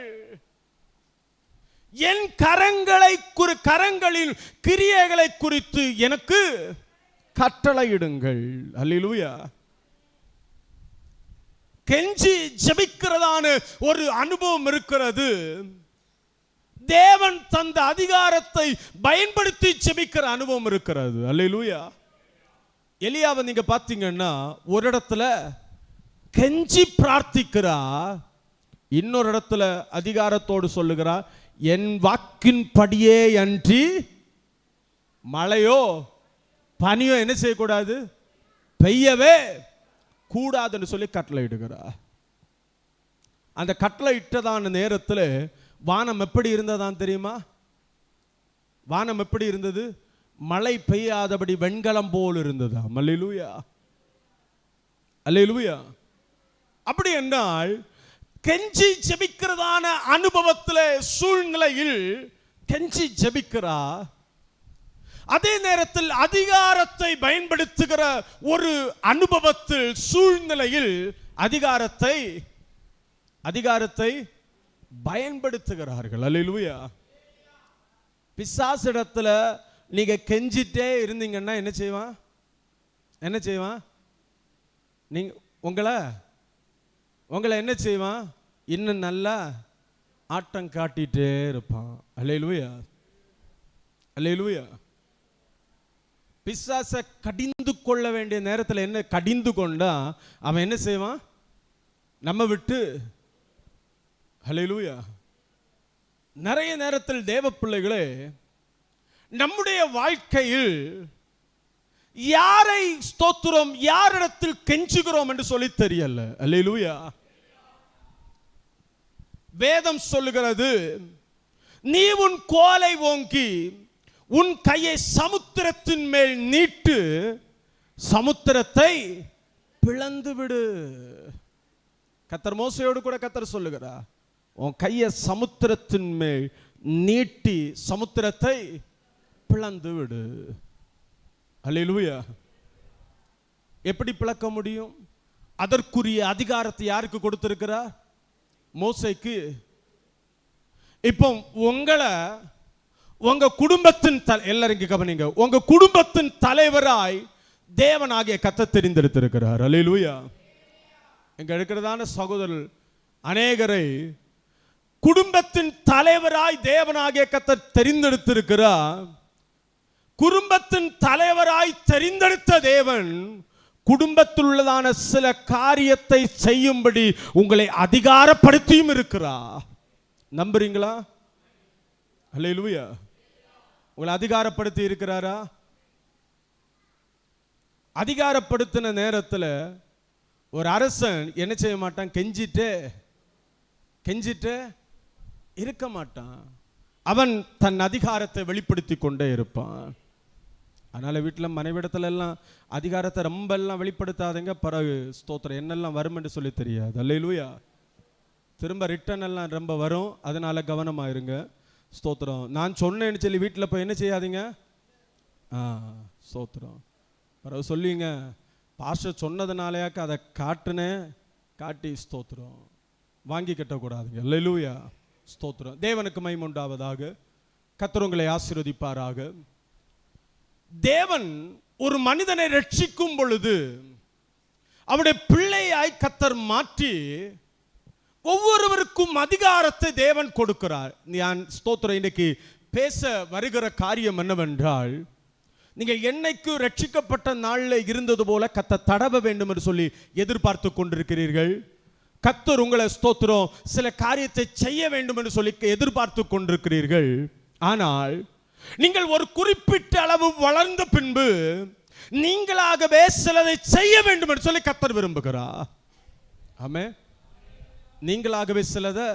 என் கரங்களின் கிரியைகளை குறித்து எனக்கு கட்டளையிடுங்கள். அல்லேலூயா. கெஞ்சி ஜெபிக்கிறதான ஒரு அனுபவம் இருக்கிறது. தேவன் தந்த அதிகாரத்தை பயன்படுத்தி ஜெபிக்கிற அனுபவம் இருக்கிறது. அல்லேலூயா. எலியாவை நீங்க பாத்தீங்கன்னா ஒரு இடத்துல கெஞ்சி பிரார்த்திக்கிறா, இன்னொரு இடத்துல அதிகாரத்தோடு சொல்லுகிறா, என் வாக்கின் படியே அன்றி மழையோ பனியோ என்ன செய்யக்கூடாது, பெய்யவே கூடாதுன்னு சொல்லி கட்டளை இடுகிறா. அந்த கட்டளை இட்டதான நேரத்தில் வானம் எப்படி இருந்ததான் தெரியுமா? வானம் எப்படி இருந்தது? மழை பெய்யாதபடி வெண்கலம் போல் இருந்ததா. அல்லேலூயா, அல்லேலூயா. அப்படி என்றால் கெஞ்சி ஜெபிக்கிறதான அனுபவத்தில் சூழ்நிலையில் கெஞ்சி ஜெபிக்கிறா, அதே நேரத்தில் அதிகாரத்தை பயன்படுத்துகிற ஒரு அனுபவத்தில் சூழ்நிலையில் அதிகாரத்தை பயன்படுத்துகிறார்கள். அல்லேலூயா. பிசாசிடத்துல நீங்க கெஞ்சிட்டே இருந்தீங்கன்னா என்ன செய்வான்? நீங்க உங்களை என்ன செய்வான்? இன்னும் நல்லா ஆட்டம் காட்டிட்டே இருப்பான். அல்லேலூயா, அல்லேலூயா. பிசாசை கடிந்து கொள்ள வேண்டிய நேரத்தில் என்ன கடிந்து கொண்டா அவன் என்ன செய்வான்? நம்ம விட்டு. ஹல்லேலூயா. நிறைய நேரத்தில் தேவ பிள்ளைகளே, நம்முடைய வாழ்க்கையில் யாரை ஸ்தோத்திரம், யாரிடத்தில் கெஞ்சுகிறோம் என்று சொல்லி தெரியல. அல்லேலூயா. வேதம் சொல்லுகிறது, நீ உன் கோலை ஓங்கி உன் கையை சமுத்திரத்தின் மேல் நீட்டு, சமுத்திரத்தை பிளந்து விடு. கர்த்தர் மோசேயோடு கூட கர்த்தர் சொல்லுகிறார், உன் கையை சமுத்திரத்தின் மேல் நீட்டி சமுத்திரத்தை பிளந்து விடு. அல்லேலூயா. எப்படி பிளக்க முடியும்? அதற்குரிய அதிகாரத்தை யாருக்கு கொடுத்திருக்கிறார்? மோசேக்கு. இப்போ உங்க குடும்பத்தின் எல்லாரும் கவனிங்க, உங்க குடும்பத்தின் தலைவராய் தேவனாகிய கர்த்தர் தெரிந்தெடுத்திருக்கிறார். அல்லேலூயா. இங்க இருக்கிறதான சகோதரர் அநேகரை குடும்பத்தின் தலைவராய் தேவனாகிய கர்த்தர் தெரிந்தெடுத்திருக்கிறார். குடும்பத்தின் தலைவராய் தெரிந்தெடுத்த தேவன் குடும்பத்தில் உள்ளதான சில காரியத்தை செய்யும்படி உங்களை அதிகாரப்படுத்தியும் இருக்கிறார். நம்புறீங்களா? அல்லேலூயா. உங்களை அதிகாரப்படுத்தி இருக்கிறாரா? அதிகாரப்படுத்தின நேரத்தில் ஒரு அரசன் என்ன செய்ய மாட்டான்? கெஞ்சிட்டே இருக்க மாட்டான். அவன் தன் அதிகாரத்தை வெளிப்படுத்தி கொண்டே இருப்பான். அதனால வீட்டில் மனைவிடத்துல எல்லாம் அதிகாரத்தை ரொம்ப எல்லாம் வெளிப்படுத்தாதீங்க. பிறகு ஸ்தோத்திரம் என்னெல்லாம் வரும் என்று சொல்லி தெரியாது. அல்லேலூயா. திரும்ப ரிட்டர்ன் எல்லாம் ரொம்ப வரும். அதனால கவனமாக இருங்க. ஸ்தோத்திரம். நான் சொன்னேன்னு சொல்லி வீட்டில் போய் என்ன செய்யாதீங்க. ஸ்தோத்திரம். பிறகு சொல்லுவீங்க, பாஸ்டர் சொன்னதுனாலயாக்க அதை காட்டி ஸ்தோத்திரம் வாங்கி கட்டக்கூடாதுங்க. அல்லேலூயா. ஸ்தோத்திரம். தேவனுக்கு மகிமை உண்டாவதாக. கர்த்தர் உங்களை ஆசீர்வதிப்பாராக. தேவன் ஒரு மனிதனை ரட்சிக்கும் பொழுது அவருடைய பிள்ளையாய் கர்த்தர் மாற்றி ஒவ்வொருவருக்கும் அதிகாரத்தை தேவன் கொடுக்கிறார். நான் ஸ்தோத்திரம் இன்னைக்கு பேச வருகிற காரியம் என்னவென்றால், நீங்கள் என்னைக்கு ரட்சிக்கப்பட்ட நாளில் இருந்தது போல கத்த தடவ வேண்டும் என்று சொல்லி எதிர்பார்த்து கொண்டிருக்கிறீர்கள். கத்தர் உங்களை ஸ்தோத்திரம் சில காரியத்தை செய்ய வேண்டும் என்று சொல்லி எதிர்பார்த்து கொண்டிருக்கிறீர்கள். ஆனால் நீங்கள் ஒரு குறிப்பிட்ட அளவு வளர்ந்த பின்பு நீங்களாகவே சிலதை செய்ய வேண்டும் என்று சொல்லி கத்தர் விரும்புகிறார். ஆமென். நீங்களாகவே சிலதை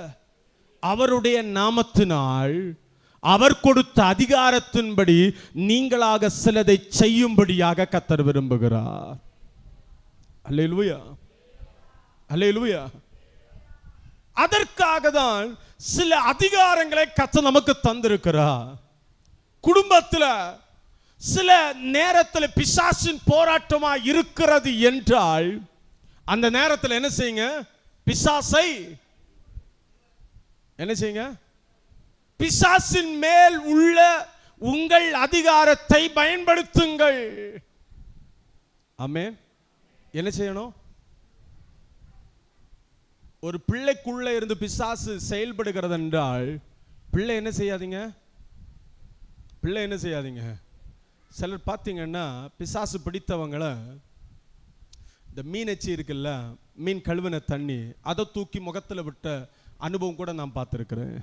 அவருடைய நாமத்தினால் அவர் கொடுத்த அதிகாரத்தின்படி நீங்களாக சிலதை செய்யும்படியாக கத்தர் விரும்புகிறார். அல்லேலூயா, அல்லேலூயா. அதற்காக தான் சில அதிகாரங்களை கத்தர் நமக்கு தந்திருக்கிறார். குடும்பத்தில் சில நேரத்தில் பிசாசின் போராட்டமா இருக்கிறது என்றால் அந்த நேரத்தில் என்ன செய்யுங்க? பிசாசை என்ன செய்யுங்க? பிசாசின் மேல் உள்ள உங்கள் அதிகாரத்தை பயன்படுத்துங்கள். ஆமென். என்ன செய்யணும்? ஒரு பிள்ளைக்குள்ள இருந்து பிசாசு செயல்படுகிறது என்றால் பிள்ளை என்ன செய்யாதீங்க? பிள்ளை என்ன செய்யாதீங்க? சிலர் பார்த்தீங்கன்னா பிசாசு பிடித்தவங்கள இந்த மீனச்சி இருக்குல்ல, மீன் கழுவின தண்ணி அதை தூக்கி முகத்தில் விட்ட அனுபவம் கூட நான் பார்த்துருக்கிறேன்.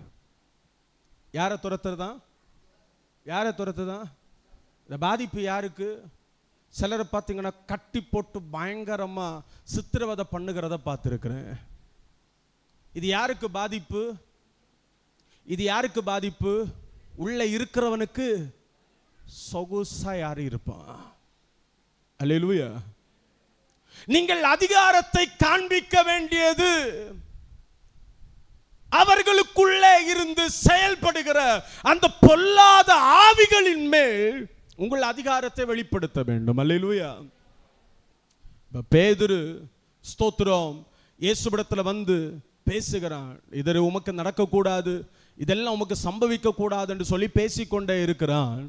யாரை துரத்துறதா? யாரை துரத்துதான்? இந்த பாதிப்பு யாருக்கு? சிலரை பார்த்தீங்கன்னா கட்டி போட்டு பயங்கரமாக சித்திரவதை பண்ணுகிறத பார்த்துருக்கிறேன். இது யாருக்கு பாதிப்பு? இது யாருக்கு பாதிப்பு? உள்ள இருக்கிறவனுக்கு சொகுசா யாரு இருப்பான்? அல்லேலூயா. நீங்கள் அதிகாரத்தை காண்பிக்க வேண்டியது அவர்களுக்குள்ளே இருந்து செயல்படுகிற அந்த பொல்லாத ஆவிகளின் மேல் உங்கள் அதிகாரத்தை வெளிப்படுத்த வேண்டும். அல்லேலூயா. பேதுரு ஸ்தோத்திரம் இயேசுவிடத்தில் வந்து பேசுகிறான். இது உமக்கு நடக்கக்கூடாது, இதெல்லாம் உமக்கு சம்பவிக்க கூடாது என்று சொல்லி பேசிக்கொண்டே இருக்கிறான்.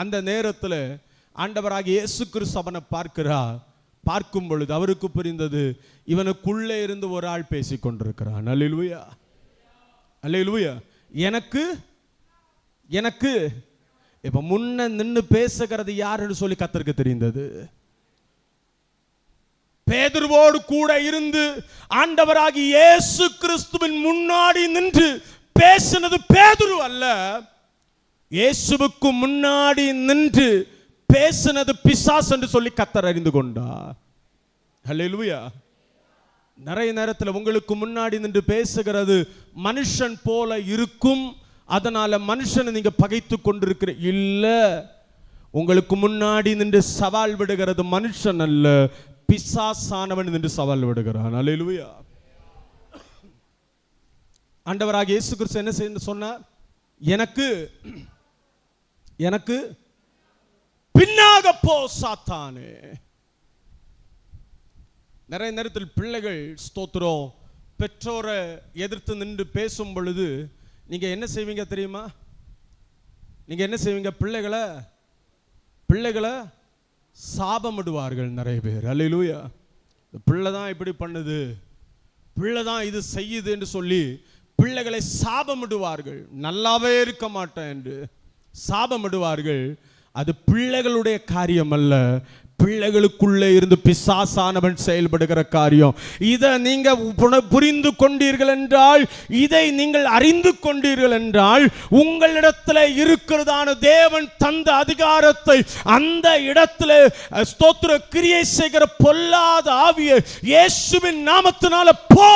அந்த நேரத்தில் ஆண்டவராகிய இயேசு கிறிஸ்து அவனை பார்க்கிறார். பார்க்கும் பொழுது அவருக்கு புரிந்தது, இவனுக்குள்ளே இருந்து ஒரு ஆள் பேசிக்கொண்டிருக்கிறான். அல்லேலூயா, அல்லேலூயா. எனக்கு எனக்கு இப்ப முன்ன நின்று பேசுகிறது யாருன்னு சொல்லி கர்த்தருக்கு தெரிந்தது. பேதுருவோடு கூட இருந்து ஆண்டவராகிய இயேசு கிறிஸ்துவின் முன்னாடி நின்று பேசினது பேதுரு அல்ல, இயேசுவுக்கு முன்னாடி நின்று பேசினது பிசாசு என்று சொல்லி கர்த்தர் அறிந்து கொண்டார். அல்லேலூயா. நிறைய நேரத்தில் உங்களுக்கு முன்னாடி நின்று பேசுகிறது மனுஷன் போல இருக்கும், அதனால மனுஷனை நீங்க பகைத்து கொண்டிருக்கிற இல்ல. உங்களுக்கு முன்னாடி நின்று சவால் விடுகிறது மனுஷன் அல்ல, பிசாசானவன் நின்று சவால் விடுகிறான். அல்லேலூயா. ஆண்டவராகிய இயேசு கிறிஸ்து என்ன செய்ய சொன்னார்? எனக்கு எனக்கு பின்னாக போ சாத்தானே. நிறைய நேரத்தில் பிள்ளைகள் ஸ்தோத்திரம் பெற்றோரை எதிர்த்து நின்று பேசும் பொழுது நீங்க என்ன செய்வீங்க தெரியுமா? நீங்க என்ன செய்வீங்க? பிள்ளைகளை சாபமிடுவார்கள் நிறைய பேர். அல்லேலூயா. பிள்ளை தான் இப்படி பண்ணுது, பிள்ளை தான் இது செய்யுது என்று சொல்லி பிள்ளைகளை சாபமிடுவார்கள். நல்லாவே இருக்க மாட்டேன் என்று சாபமிடுவார்கள். அது பிள்ளைகளுடைய காரியம் அல்ல, பிள்ளைகளுக்குள்ளே இருந்து பிசாசானவன் செயல்படுகிற காரியம். இதை நீங்க புரிந்து கொண்டீர்கள் என்றால், இதை நீங்கள் அறிந்து கொண்டீர்கள் என்றால், உங்களிடத்தில் இருக்கிறதான தேவன் தந்த அதிகாரத்தை அந்த இடத்துல ஸ்தோத்திர கிரியை செய்கிற பொல்லாத ஆவியை இயேசுவின் நாமத்தினால போ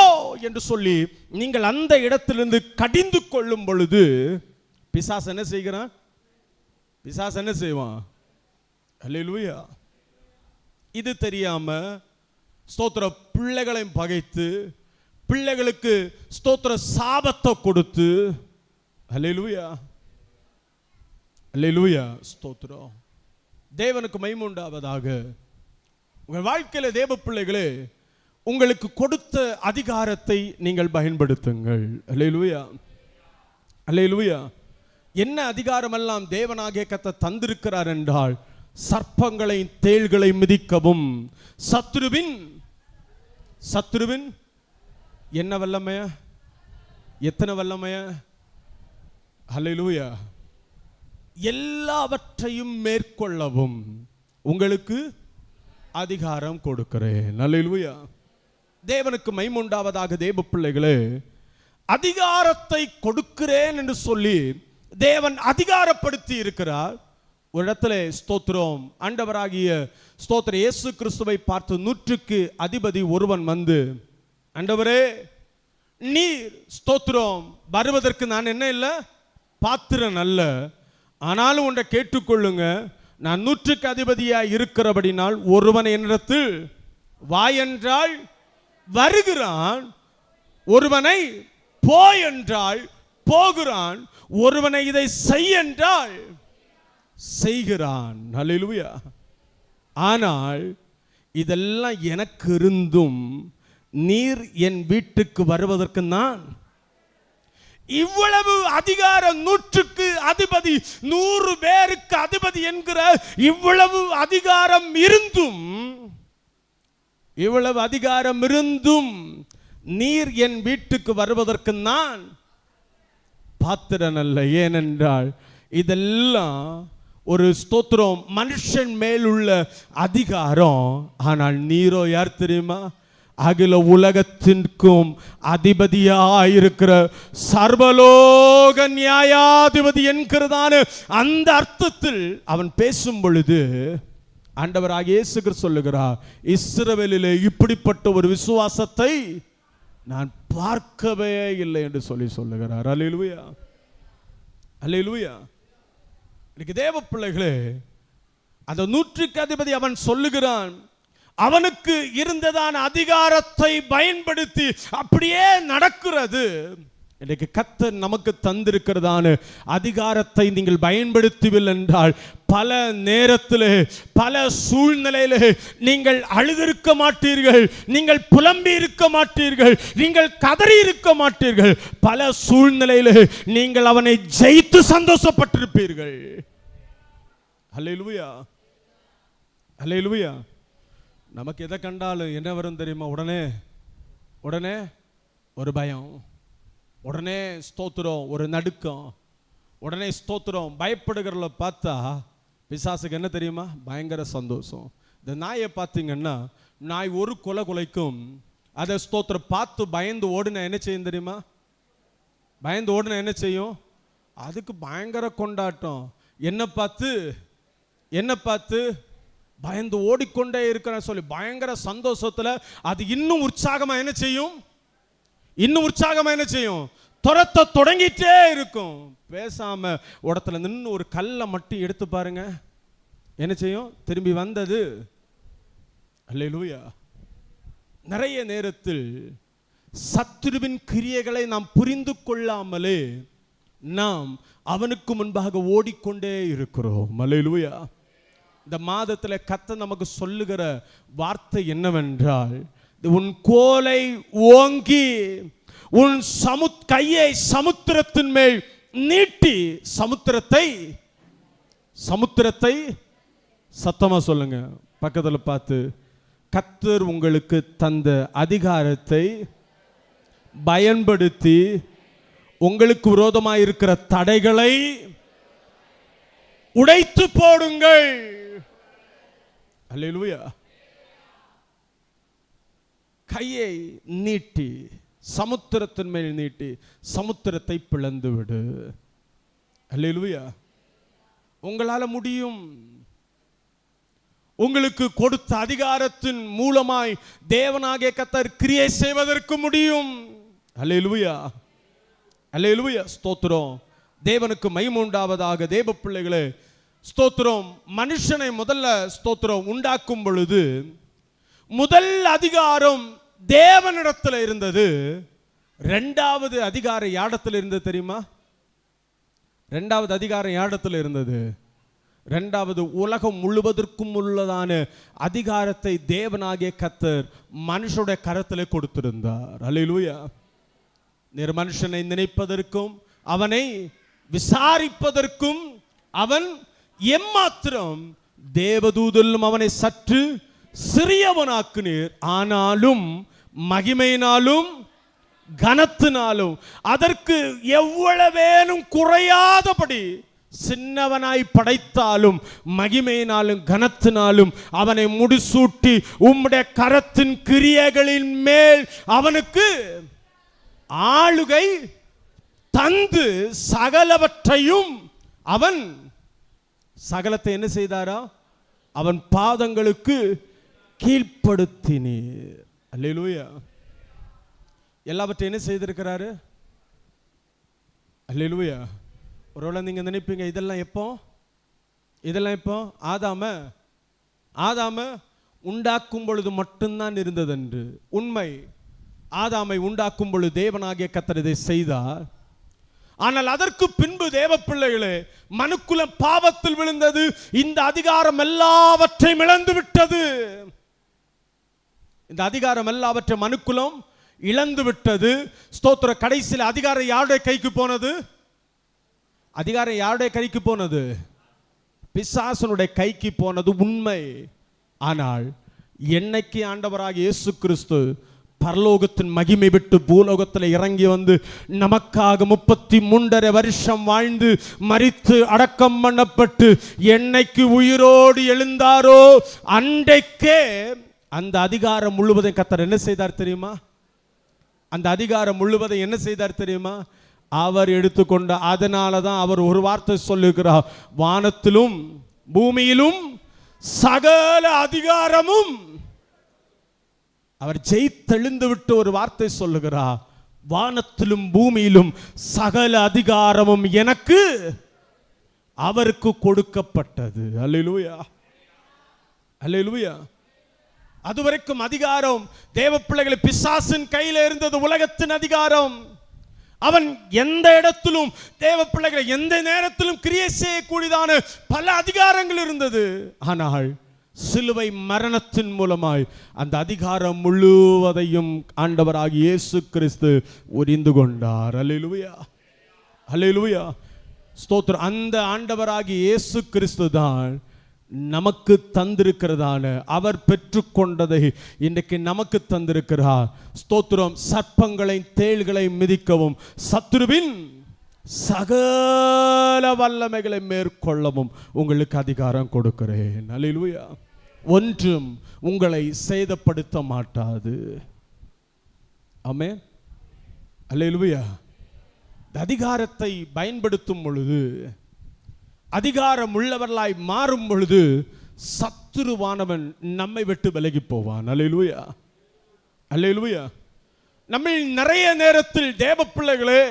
என்று சொல்லி நீங்கள் அந்த இடத்திலிருந்து கடிந்து கொள்ளும் பொழுது பிசாசு என்ன செய்கிறான்? பிசாசு என்ன செய்வான்? அல்லேலூயா. இது தெரியாம ஸ்தோத்திர பிள்ளைகளையும் பகைத்து பிள்ளைகளுக்கு ஸ்தோத்திர சாபத்தை கொடுத்து, அல்லேலூயா, அல்லேலூயா, ஸ்தோத்திரம். தேவனுக்கு மகிமை உண்டாவதாக. உங்கள் வாழ்க்கையில தேவ பிள்ளைகளே, உங்களுக்கு கொடுத்த அதிகாரத்தை நீங்கள் பயன்படுத்துங்கள். அல்லேலூயா, அல்லேலூயா. என்ன அதிகாரமெல்லாம் தேவனாகிய கர்த்தர் தந்திருக்கிறார் என்றால், சர்ப்பங்களை தேள்களை மிதிக்கவும், சத்துருவின் என்ன வல்லமைய, எத்தனை வல்லமைய? அல்லேலூயா. எல்லாவற்றையும் மேற்கொள்ளவும் உங்களுக்கு அதிகாரம் கொடுக்கிறேன். அல்லேலூயா. தேவனுக்கு மகிமை உண்டாவதாக. தேவ பிள்ளைகளே, அதிகாரத்தை கொடுக்கிறேன் என்று சொல்லி தேவன் அதிகாரப்படுத்தி இருக்கிறார். ஒரு இடத்துல ஸ்தோத்திரம், ஆண்டவராகிய ஸ்தோத்திர இயேசு கிறிஸ்துவை பார்த்து 100க்கு அதிபதி ஒருவன் வந்து, ஆண்டவரே, நீர் ஸ்தோத்திரம் வருவதற்கு நான் என்ன இல்லை, பாத்திரன் அல்ல. ஆனாலும் ஒன்றை கேட்டுக்கொள்ளுங்க, நான் 100க்கு அதிபதியாய் இருக்கிறபடினால் ஒருவன் என்னிடத்தில் வா என்றால் வருகிறான், ஒருவனை போ என்றால் போகிறான், ஒருவனை இதை செய் என்றால் செய்கிறான். அல்லேலூயா. ஆனால் இதெல்லாம் எனக்கு இருந்தும் நீர் என் வீட்டுக்கு வருவதற்கு நான் இவ்வளவு அதிகாரம், 100க்கு அதிபதி, 100 பேருக்கு அதிபதி என்கிற இவ்வளவு அதிகாரம் இருந்தும், இவ்வளவு அதிகாரம் இருந்தும் நீர் என் வீட்டுக்கு வருவதற்கு நான் பாத்திரன் அல்ல. ஏனென்றால் இதெல்லாம் ஒரு ஸ்தோத்திரம் மனுஷன் மேலுள்ள அதிகாரம். ஆனால் நீரோ யார் தெரியுமா? அகில உலகத்திற்கும் அதிபதியாயிருக்கிற சர்வலோக நியாயாதிபதி என்கிறதான அந்த அர்த்தத்தில் அவன் பேசும் பொழுது ஆண்டவராகிய இயேசு கிறிஸ்து சொல்லுகிறார், இஸ்ரவேலிலே இப்படிப்பட்ட ஒரு விசுவாசத்தை நான் பார்க்கவே இல்லை என்று சொல்லுகிறார். அல்லேலூயா, அல்லேலூயா. இன்னைக்கு தேவ பிள்ளைகளே, அந்த 100க்கு அதிபதி அவன் சொல்லுகிறான், அவனுக்கு இருந்ததான அதிகாரத்தை பயன்படுத்தி அப்படியே நடக்கிறது. இன்னைக்கு கர்த்தர் நமக்கு தந்திருக்கிறதான அதிகாரத்தை நீங்கள் பயன்படுத்தவில்லை என்றால் பல நேரத்திலே, பல சூழ்நிலையிலே நீங்கள் அழுதிருக்க மாட்டீர்கள், நீங்கள் புலம்பி இருக்க மாட்டீர்கள், நீங்கள் கதறி இருக்க மாட்டீர்கள். பல சூழ்நிலையிலே நீங்கள் அவனை ஜெயித்து சந்தோஷப்பட்டிருப்பீர்கள். அல்லேலூயா, அல்லேலூயா. நமக்கு எதை கண்டாலும் என்ன வரும் தெரியுமா? உடனே ஒரு பயம், உடனே ஸ்தோத்திரம் ஒரு நடுக்கம், உடனே ஸ்தோத்திரம். பயப்படுகிறத பார்த்தா பிசாசுக்கு என்ன தெரியுமா? பயங்கர சந்தோஷம். இந்த நாயை பார்த்தீங்கன்னா, நாய் ஒரு கொலை குலைக்கும், அதை ஸ்தோத்திரம் பார்த்து பயந்து ஓடுன என்ன செய்யும் தெரியுமா? பயந்து ஓடுன என்ன செய்யும்? அதுக்கு பயங்கர கொண்டாட்டம். என்ன பார்த்து பயந்து ஓடிக்கொண்டே இருக்கிற சொல்லி பயங்கர சந்தோஷத்துல அது இன்னும் உற்சாகமா என்ன செய்யும்? இன்னும் உற்சாகமா என்ன செய்யும்? துரத்த தொடங்கிட்டே இருக்கும். பேசாம இடத்துல நின்று ஒரு கல்லை மட்டும் எடுத்து பாருங்க, என்ன செய்யும்? திரும்பி வந்தது. அல்லேலூயா. நிறைய நேரத்தில் சத்துருவின் கிரியைகளை நாம் புரிந்து கொள்ளாமலே நாம் அவனுக்கு முன்பாக ஓடிக்கொண்டே இருக்கிறோம். அல்லேலூயா. இந்த மாதத்தில் கர்த்தர் நமக்கு சொல்லுகிற வார்த்தை என்னவென்றால், உன் கோலை ஓங்கி உன் கையை சமுத்திரத்தின் மேல் நீட்டி சமுத்திரத்தை சத்தமா சொல்லுங்க, பக்கத்தில் பார்த்து, கர்த்தர் உங்களுக்கு தந்த அதிகாரத்தை பயன்படுத்தி உங்களுக்கு விரோதமாக இருக்கிற தடைகளை உடைத்து போடுங்கள். அல்லேலூயா. கையை நீட்டி சமுத்திரத்தின் மேல் நீட்டி சமுத்திரத்தை பிளந்து விடு. அல்லேலூயா. உங்களால முடியும். உங்களுக்கு கொடுத்த அதிகாரத்தின் மூலமாய் தேவனாகிய கர்த்தர் கிரியை செய்வதற்கு முடியும். அல்லேலூயா, அல்லேலூயா. ஸ்தோத்திரம். தேவனுக்கு மகிமை உண்டாவதாக. தேவ பிள்ளைகளே, ஸ்தோத்திரம். மனுஷனை முதல்ல ஸ்தோத்திரம் உண்டாக்கும் பொழுது முதல் அதிகாரம் தேவனிடத்தில் இருந்தது. இரண்டாவது அதிகாரம் யாரிடத்தில் இருந்தது தெரியுமா? இரண்டாவது அதிகாரம் யாரிடத்தில் இருந்தது? இரண்டாவது உலகம் முழுவதற்கும் உள்ளதான அதிகாரத்தை தேவனாகிய கர்த்தர் மனுஷனுடைய கரத்தில் கொடுத்திருந்தார். அல்லேலூயா. நீர் மனுஷனை நினைப்பதற்கும் அவனை விசாரிப்பதற்கும் அவன் எம்மாத்திரம்? தேவதூதலும் அவனை சற்று சிறியவனாக்குனீர். ஆனாலும் மகிமையினாலும் கனத்தினாலும் அதற்கு எவ்வளவேனும் குறையாதபடி சின்னவனாய் படைத்தாலும் மகிமையினாலும் கனத்தினாலும் அவனை முடிசூட்டி உம்முடைய கரத்தின் கிரியைகளின் மேல் அவனுக்கு ஆளுகை தந்து சகலவற்றையும் அவன் சகலத்தை என்ன செய்தாரா? அவன் பாதங்களுக்கு கீழ்ப்படுத்தினீர். அல்லேலூயா. எல்லாவற்றையும் என்ன செய்திருக்கிறாரு? அல்லேலூயா. ஒருவேளை நீங்க நினைப்பீங்க, இதெல்லாம் எப்போ ஆதாம உண்டாக்கும் பொழுது மட்டும்தான் இருந்தது என்று. உண்மை, ஆதாமை உண்டாக்கும் பொழுது தேவனாகிய கர்த்தர் இதை செய்தார். ஆனால் அதற்கு பின்பு தேவ பிள்ளைகளே, மனுக்குலம் பாவத்தில் விழுந்தது. இந்த அதிகாரம் எல்லாவற்றையும் இழந்து விட்டது. இந்த அதிகாரம் எல்லாவற்றையும் மனுக்குலம் இழந்து விட்டது. ஸ்தோத்திர. கடைசியில் அதிகாரம் யாருடைய கைக்கு போனது? அதிகாரம் யாருடைய கைக்கு போனது? பிசாசனுடைய கைக்கு போனது உண்மை. ஆனால் என்னைக்கு ஆண்டவராக இயேசு கிறிஸ்து பரலோகத்தின் மகிமை விட்டு பூலோகத்தில் இறங்கி வந்து நமக்காக 33.5 வருஷம் வாழ்ந்து மரித்து அடக்கம் பண்ணப்பட்டு என்னைக்கு உயிரோடு எழுந்தாரோ அன்றைக்கே அந்த அதிகாரம் முழுவதும் கர்த்தர் என்ன செய்தார் தெரியுமா? அந்த அதிகாரம் முழுவதும் என்ன செய்தார் தெரியுமா? அவர் எடுத்துக்கொண்ட. அதனால தான் அவர் ஒரு வார்த்தை சொல்லுகிறார், வானத்திலும் பூமியிலும் சகல அதிகாரமும். அவர் ஜெயித்தெழுந்து விட்டு ஒரு வார்த்தை சொல்லுகிறார், வானத்திலும் பூமியிலும் சகல அதிகாரமும் எனக்கு அவருக்கு கொடுக்கப்பட்டது. அல்லேலூயா, அல்லேலூயா. அதுவரைக்கும் அதிகாரம் தேவ பிள்ளைகளை பிசாசின் கையில் இருந்தது, உலகத்தின் அதிகாரம். அவன் எந்த இடத்திலும் தேவ பிள்ளைகளை எந்த நேரத்திலும் கிரியை செய்யக்கூடியதான பல அதிகாரங்கள் இருந்தது. ஆனால் சிலுவை மரணத்தின் மூலமாய் அந்த அதிகாரம் முழுவதையும் ஆண்டவராகிய இயேசு கிறிஸ்து உரிந்து கொண்டார். அல்லேலூயா, அல்லேலூயா, ஸ்தோத்திரம். அந்த ஆண்டவராகிய இயேசு கிறிஸ்து தான் நமக்கு தந்திருக்கிறதான, அவர் பெற்றுக்கொண்டதை இன்றைக்கு நமக்கு தந்திருக்கிறார். ஸ்தோத்திரம். சர்ப்பங்களை தேள்களை மிதிக்கவும் சத்துருவின் சகல வல்லமைகளை மேற்கொள்ளவும் உங்களுக்கு அதிகாரம் கொடுக்கிறேன். அல்லேலூயா. ஒன்றும் உங்களை சேதப்படுத்த மாட்டாது. ஆமென். அல்லேலூயா. அதிகாரத்தை பயன்படுத்தும் பொழுது, அதிகாரம் உள்ளவர்களாய் மாறும் பொழுது சத்துருவானவன் நம்மை விட்டு விலகி போவான். அல்லேலூயா, அல்லேலூயா. நம்ம நிறைய நேரத்தில் தேவ பிள்ளைகளே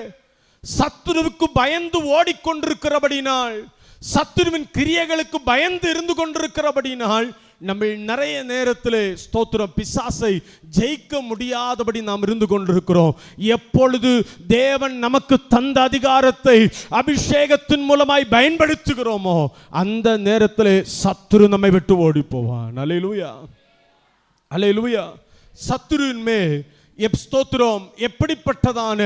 சத்துருவுக்கு பயந்து ஓடிக்கொண்டிருக்கிறபடினால், சத்துருவின் கிரியைகளுக்கு பயந்து இருந்து கொண்டிருக்கிறபடினால் நம்ம நிறைய நேரத்திலே ஸ்தோத்திரம் பிசாசை ஜெயிக்க முடியாதபடி நாம் இருந்து கொண்டிருக்கிறோம். எப்பொழுது தேவன் நமக்கு தந்த அதிகாரத்தை அபிஷேகத்தின் மூலமாய் பயன்படுத்துகிறோமோ அந்த நேரத்திலே சத்துரு நம்மை விட்டு ஓடி போவான். அல்லேலூயா, அல்லேலூயா. சத்துருவின் மேல் ஸ்தோத்திரம் எப்படிப்பட்டதான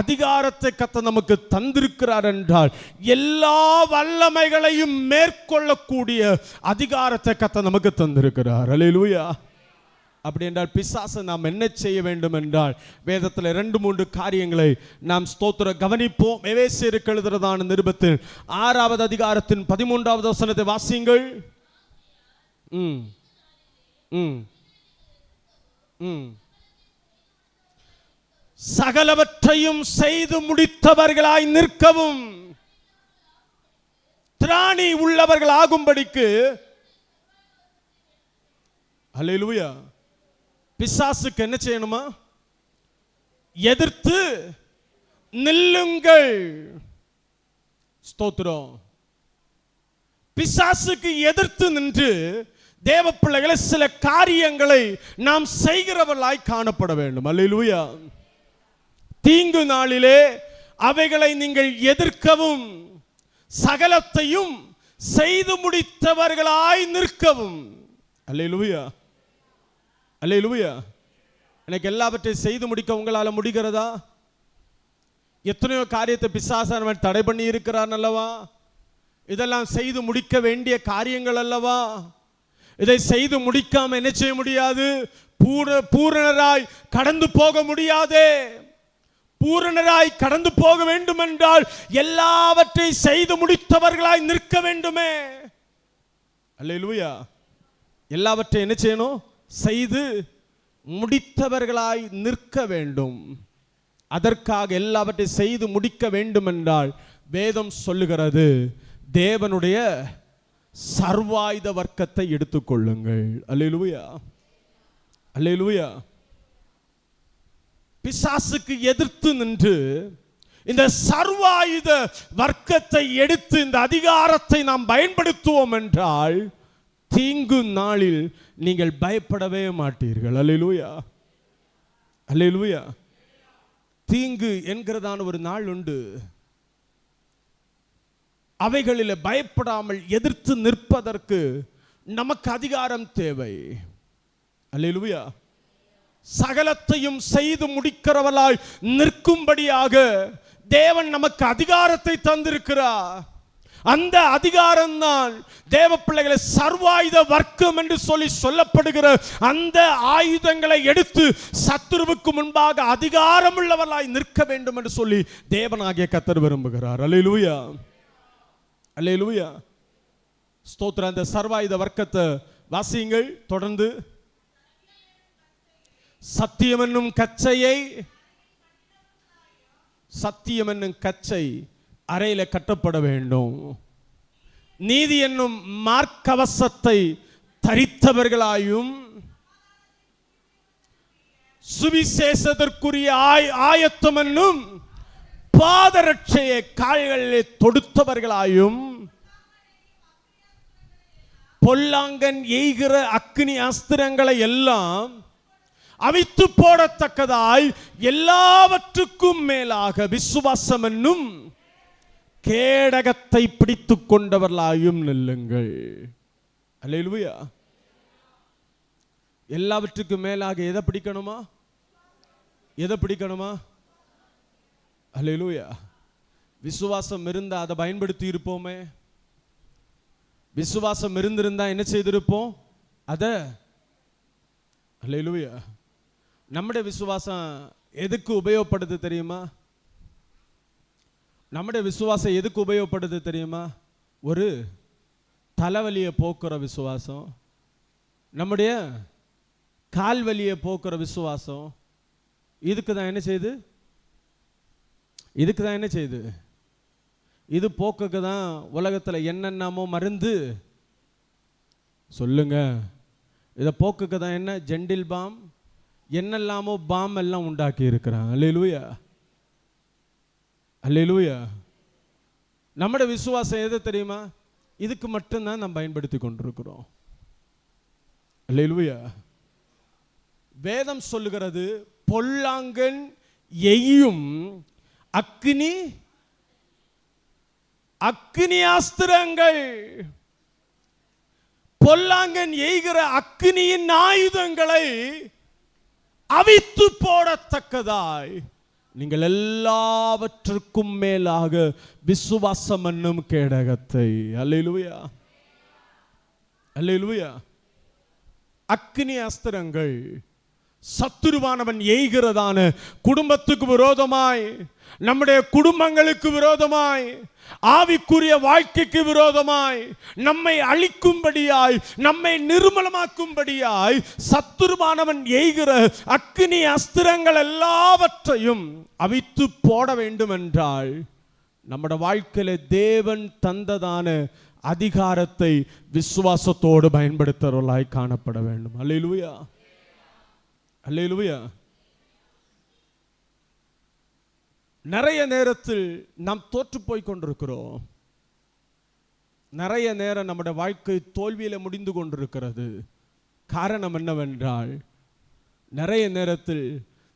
அதிகாரத்தை கர்த்தர் நமக்கு தந்திருக்கிறார் என்றால், எல்லா வல்லமைகளையும் மேற்கொள்ளக்கூடிய அதிகாரத்தை கர்த்தர் நமக்கு தந்திருக்கிறார். அல்லேலூயா. அப்படி என்றால் பிசாசை நாம் என்ன செய்ய வேண்டும் என்றால், வேதத்தில் 2-3 காரியங்களை நாம் ஸ்தோத்திரம் கவனிப்போம். எபேசியருக்கு எழுதுறதான நிருபத்தில் 6வது அதிகாரத்தின் 13வது வசனத்தை வாசியுங்கள். சகலவற்றையும் செய்து முடித்தவர்களாய் நிற்கவும், திராணி உள்ளவர்கள் ஆகும்படிக்கு. அல்லேலூயா. பிசாசுக்கு என்ன செய்யணுமா? எதிர்த்து நில்லுங்கள். ஸ்தோத்திரம். பிசாசுக்கு எதிர்த்து நின்று தேவ பிள்ளைகளை சில காரியங்களை நாம் செய்கிறவர்களாய் காணப்பட வேண்டும். அல்லேலூயா. தீங்கு நாளிலே அவைகளை நீங்கள் எதிர்க்கவும், சகலத்தையும் செய்து முடித்தவர்களாய் நிற்கவும். அல்லேலூயா, அல்லேலூயா. எனக்கு எல்லாவற்றையும் செய்து முடிக்க உங்களால் முடிகிறதா? எத்தனையோ காரியத்தை பிசாசானவன் தடை பண்ணி இருக்கிறான் அல்லவா? இதெல்லாம் செய்து முடிக்க வேண்டிய காரியங்கள் அல்லவா? இதை செய்து முடிக்காம என்ன செய்ய முடியாது? பூரணராய் கடந்து போக முடியாதே. பூரணராய் கடந்து போக வேண்டும் என்றால் எல்லாவற்றை செய்து முடித்தவர்களாய் நிற்க வேண்டுமே. அல்லேலூயா. எல்லாவற்றை என்ன செய்யணும்? செய்து முடித்தவர்களாய் நிற்க வேண்டும். அதற்காக எல்லாவற்றை செய்து முடிக்க வேண்டும் என்றால் வேதம் சொல்லுகிறது, தேவனுடைய சர்வாயுத வர்க்கத்தை எடுத்துக்கொள்ளுங்கள். அல்லேலூயா, அல்லேலூயா. பிசாசுக்கு எதிர்த்து நின்று இந்த சர்வாயுத வர்க்கத்தை எடுத்து இந்த அதிகாரத்தை நாம் பயன்படுத்துவோம் என்றால் தீங்கு நாளில் நீங்கள் பயப்படவே மாட்டீர்கள். அல்லேலூயா, அல்லேலூயா. தீங்கு என்கிறதான ஒரு நாள் உண்டு. அவைகளில் பயப்படாமல் எதிர்த்து நிற்பதற்கு நமக்கு அதிகாரம் தேவை. அல்லேலூயா. சகலத்தையும் செய்து முடிக்கிறவளாய் நிற்கும்படியாக தேவன் நமக்கு அதிகாரத்தை தந்திருக்கிறார். அந்த அதிகாரம் தான் தேவ பிள்ளைகளை சர்வாயுத வர்க்கம் என்று சொல்லப்படுகிற அந்த ஆயுதங்களை எடுத்து சத்துருவுக்கு முன்பாக அதிகாரம் உள்ளவர்களாய் நிற்க வேண்டும் என்று சொல்லி தேவனாகிய கர்த்தர் விரும்புகிறார். அல்லேலூயா, அல்லேலூயா. ஸ்தோத்திரம். அந்த சர்வாயுத வர்க்கத்தை வாசியுங்கள் தொடர்ந்து. சத்தியம் என்னும் கச்சையை, சத்தியம் என்னும் கச்சை அறையில கட்டப்பட வேண்டும். நீதி என்னும் மார்க்கவசத்தை தரித்தவர்களாயும் சுவிசேஷத்திற்குரிய ஆயத்தம் என்னும் பாதரட்சையை கால்களிலே தொடுத்தவர்களாயும் பொல்லாங்கன் எய்கிற அக்கினி அஸ்திரங்களை எல்லாம் அவித்து போடத்தக்கதாய் எல்லாவற்றுக்கும் மேலாக விசுவாசம் என்னும் கேடகத்தை பிடித்துக் கொண்டவர்களாயும் நில்லுங்கள். அல்லேலூயா. எல்லாவற்றுக்கும் மேலாக எதை பிடிக்கணுமா? எதை பிடிக்கணுமா? அல்லேலூயா. விசுவாசம் இருந்தா அதை பயன்படுத்தி இருப்போமே. விசுவாசம் இருந்திருந்தா என்ன செய்திருப்போம்? அத. அல்லேலூயா. நம்முடைய விசுவாசம் எதுக்கு உபயோகப்படுது தெரியுமா? நம்முடைய விசுவாசம் எதுக்கு உபயோகப்படுது தெரியுமா? ஒரு தலைவலியை போக்குற விசுவாசம், நம்முடைய கால்வலியை போக்குற விசுவாசம். இதுக்கு தான் என்ன செய்யுது? இதுக்கு தான் என்ன செய்யுது? இது போக்குக்கு தான் உலகத்தில் என்னென்னமோ மருந்து சொல்லுங்க. இதை போக்குக்கு தான் என்ன ஜெண்டில் பாம், என்னெல்லாமோ பாம் எல்லாம் உண்டாக்கி இருக்கிறாங்க. அல்லேலூயா, அல்லேலூயா. நம்முடைய விசுவாசம் எது தெரியுமா? இதுக்கு மட்டும்தான் நாம் பயன்படுத்தி கொண்டிருக்கிறோம். அல்லேலூயா. வேதம் சொல்லுகிறது, பொல்லாங்கன் எய்யும் அக்கினி அஸ்திரங்கள், பொல்லாங்கன் எய்கிற அக்கினியின் ஆயுதங்களை அவித்து போடத்தக்கதாய் நீங்கள் எல்லாவற்றுக்கும் மேலாக விசுவாசம் என்னும் கேடகத்தை. அல்லேலூயா, அல்லேலூயா. அக்கினி அஸ்திரங்கள் சத்துருவானவன் எய்கிறதான குடும்பத்துக்கு விரோதமாய், நம்முடைய குடும்பங்களுக்கு விரோதமாய், ஆவிக்குரிய வாழ்க்கைக்கு விரோதமாய், நம்மை அழிக்கும்படியாய், நம்மை நிர்மலமாக்கும்படியாய் சத்துருவானவன் எய்கிற அக்கினி அஸ்திரங்கள் எல்லாவற்றையும் அவித்து போட வேண்டும் என்றால் நம்முடைய வாழ்க்கையில தேவன் தந்ததான அதிகாரத்தை விசுவாசத்தோடு பயன்படுத்துவர்களாய் காணப்பட வேண்டும். அல்லேலூயா, அல்லேலூயா. நிறைய நேரத்தில் நாம் தோற்று போய் கொண்டிருக்கிறோம். நிறைய நேரம் நம்முடைய வாழ்க்கை தோல்வியில முடிந்து கொண்டிருக்கிறது. காரணம் என்னவென்றால், நிறைய நேரத்தில்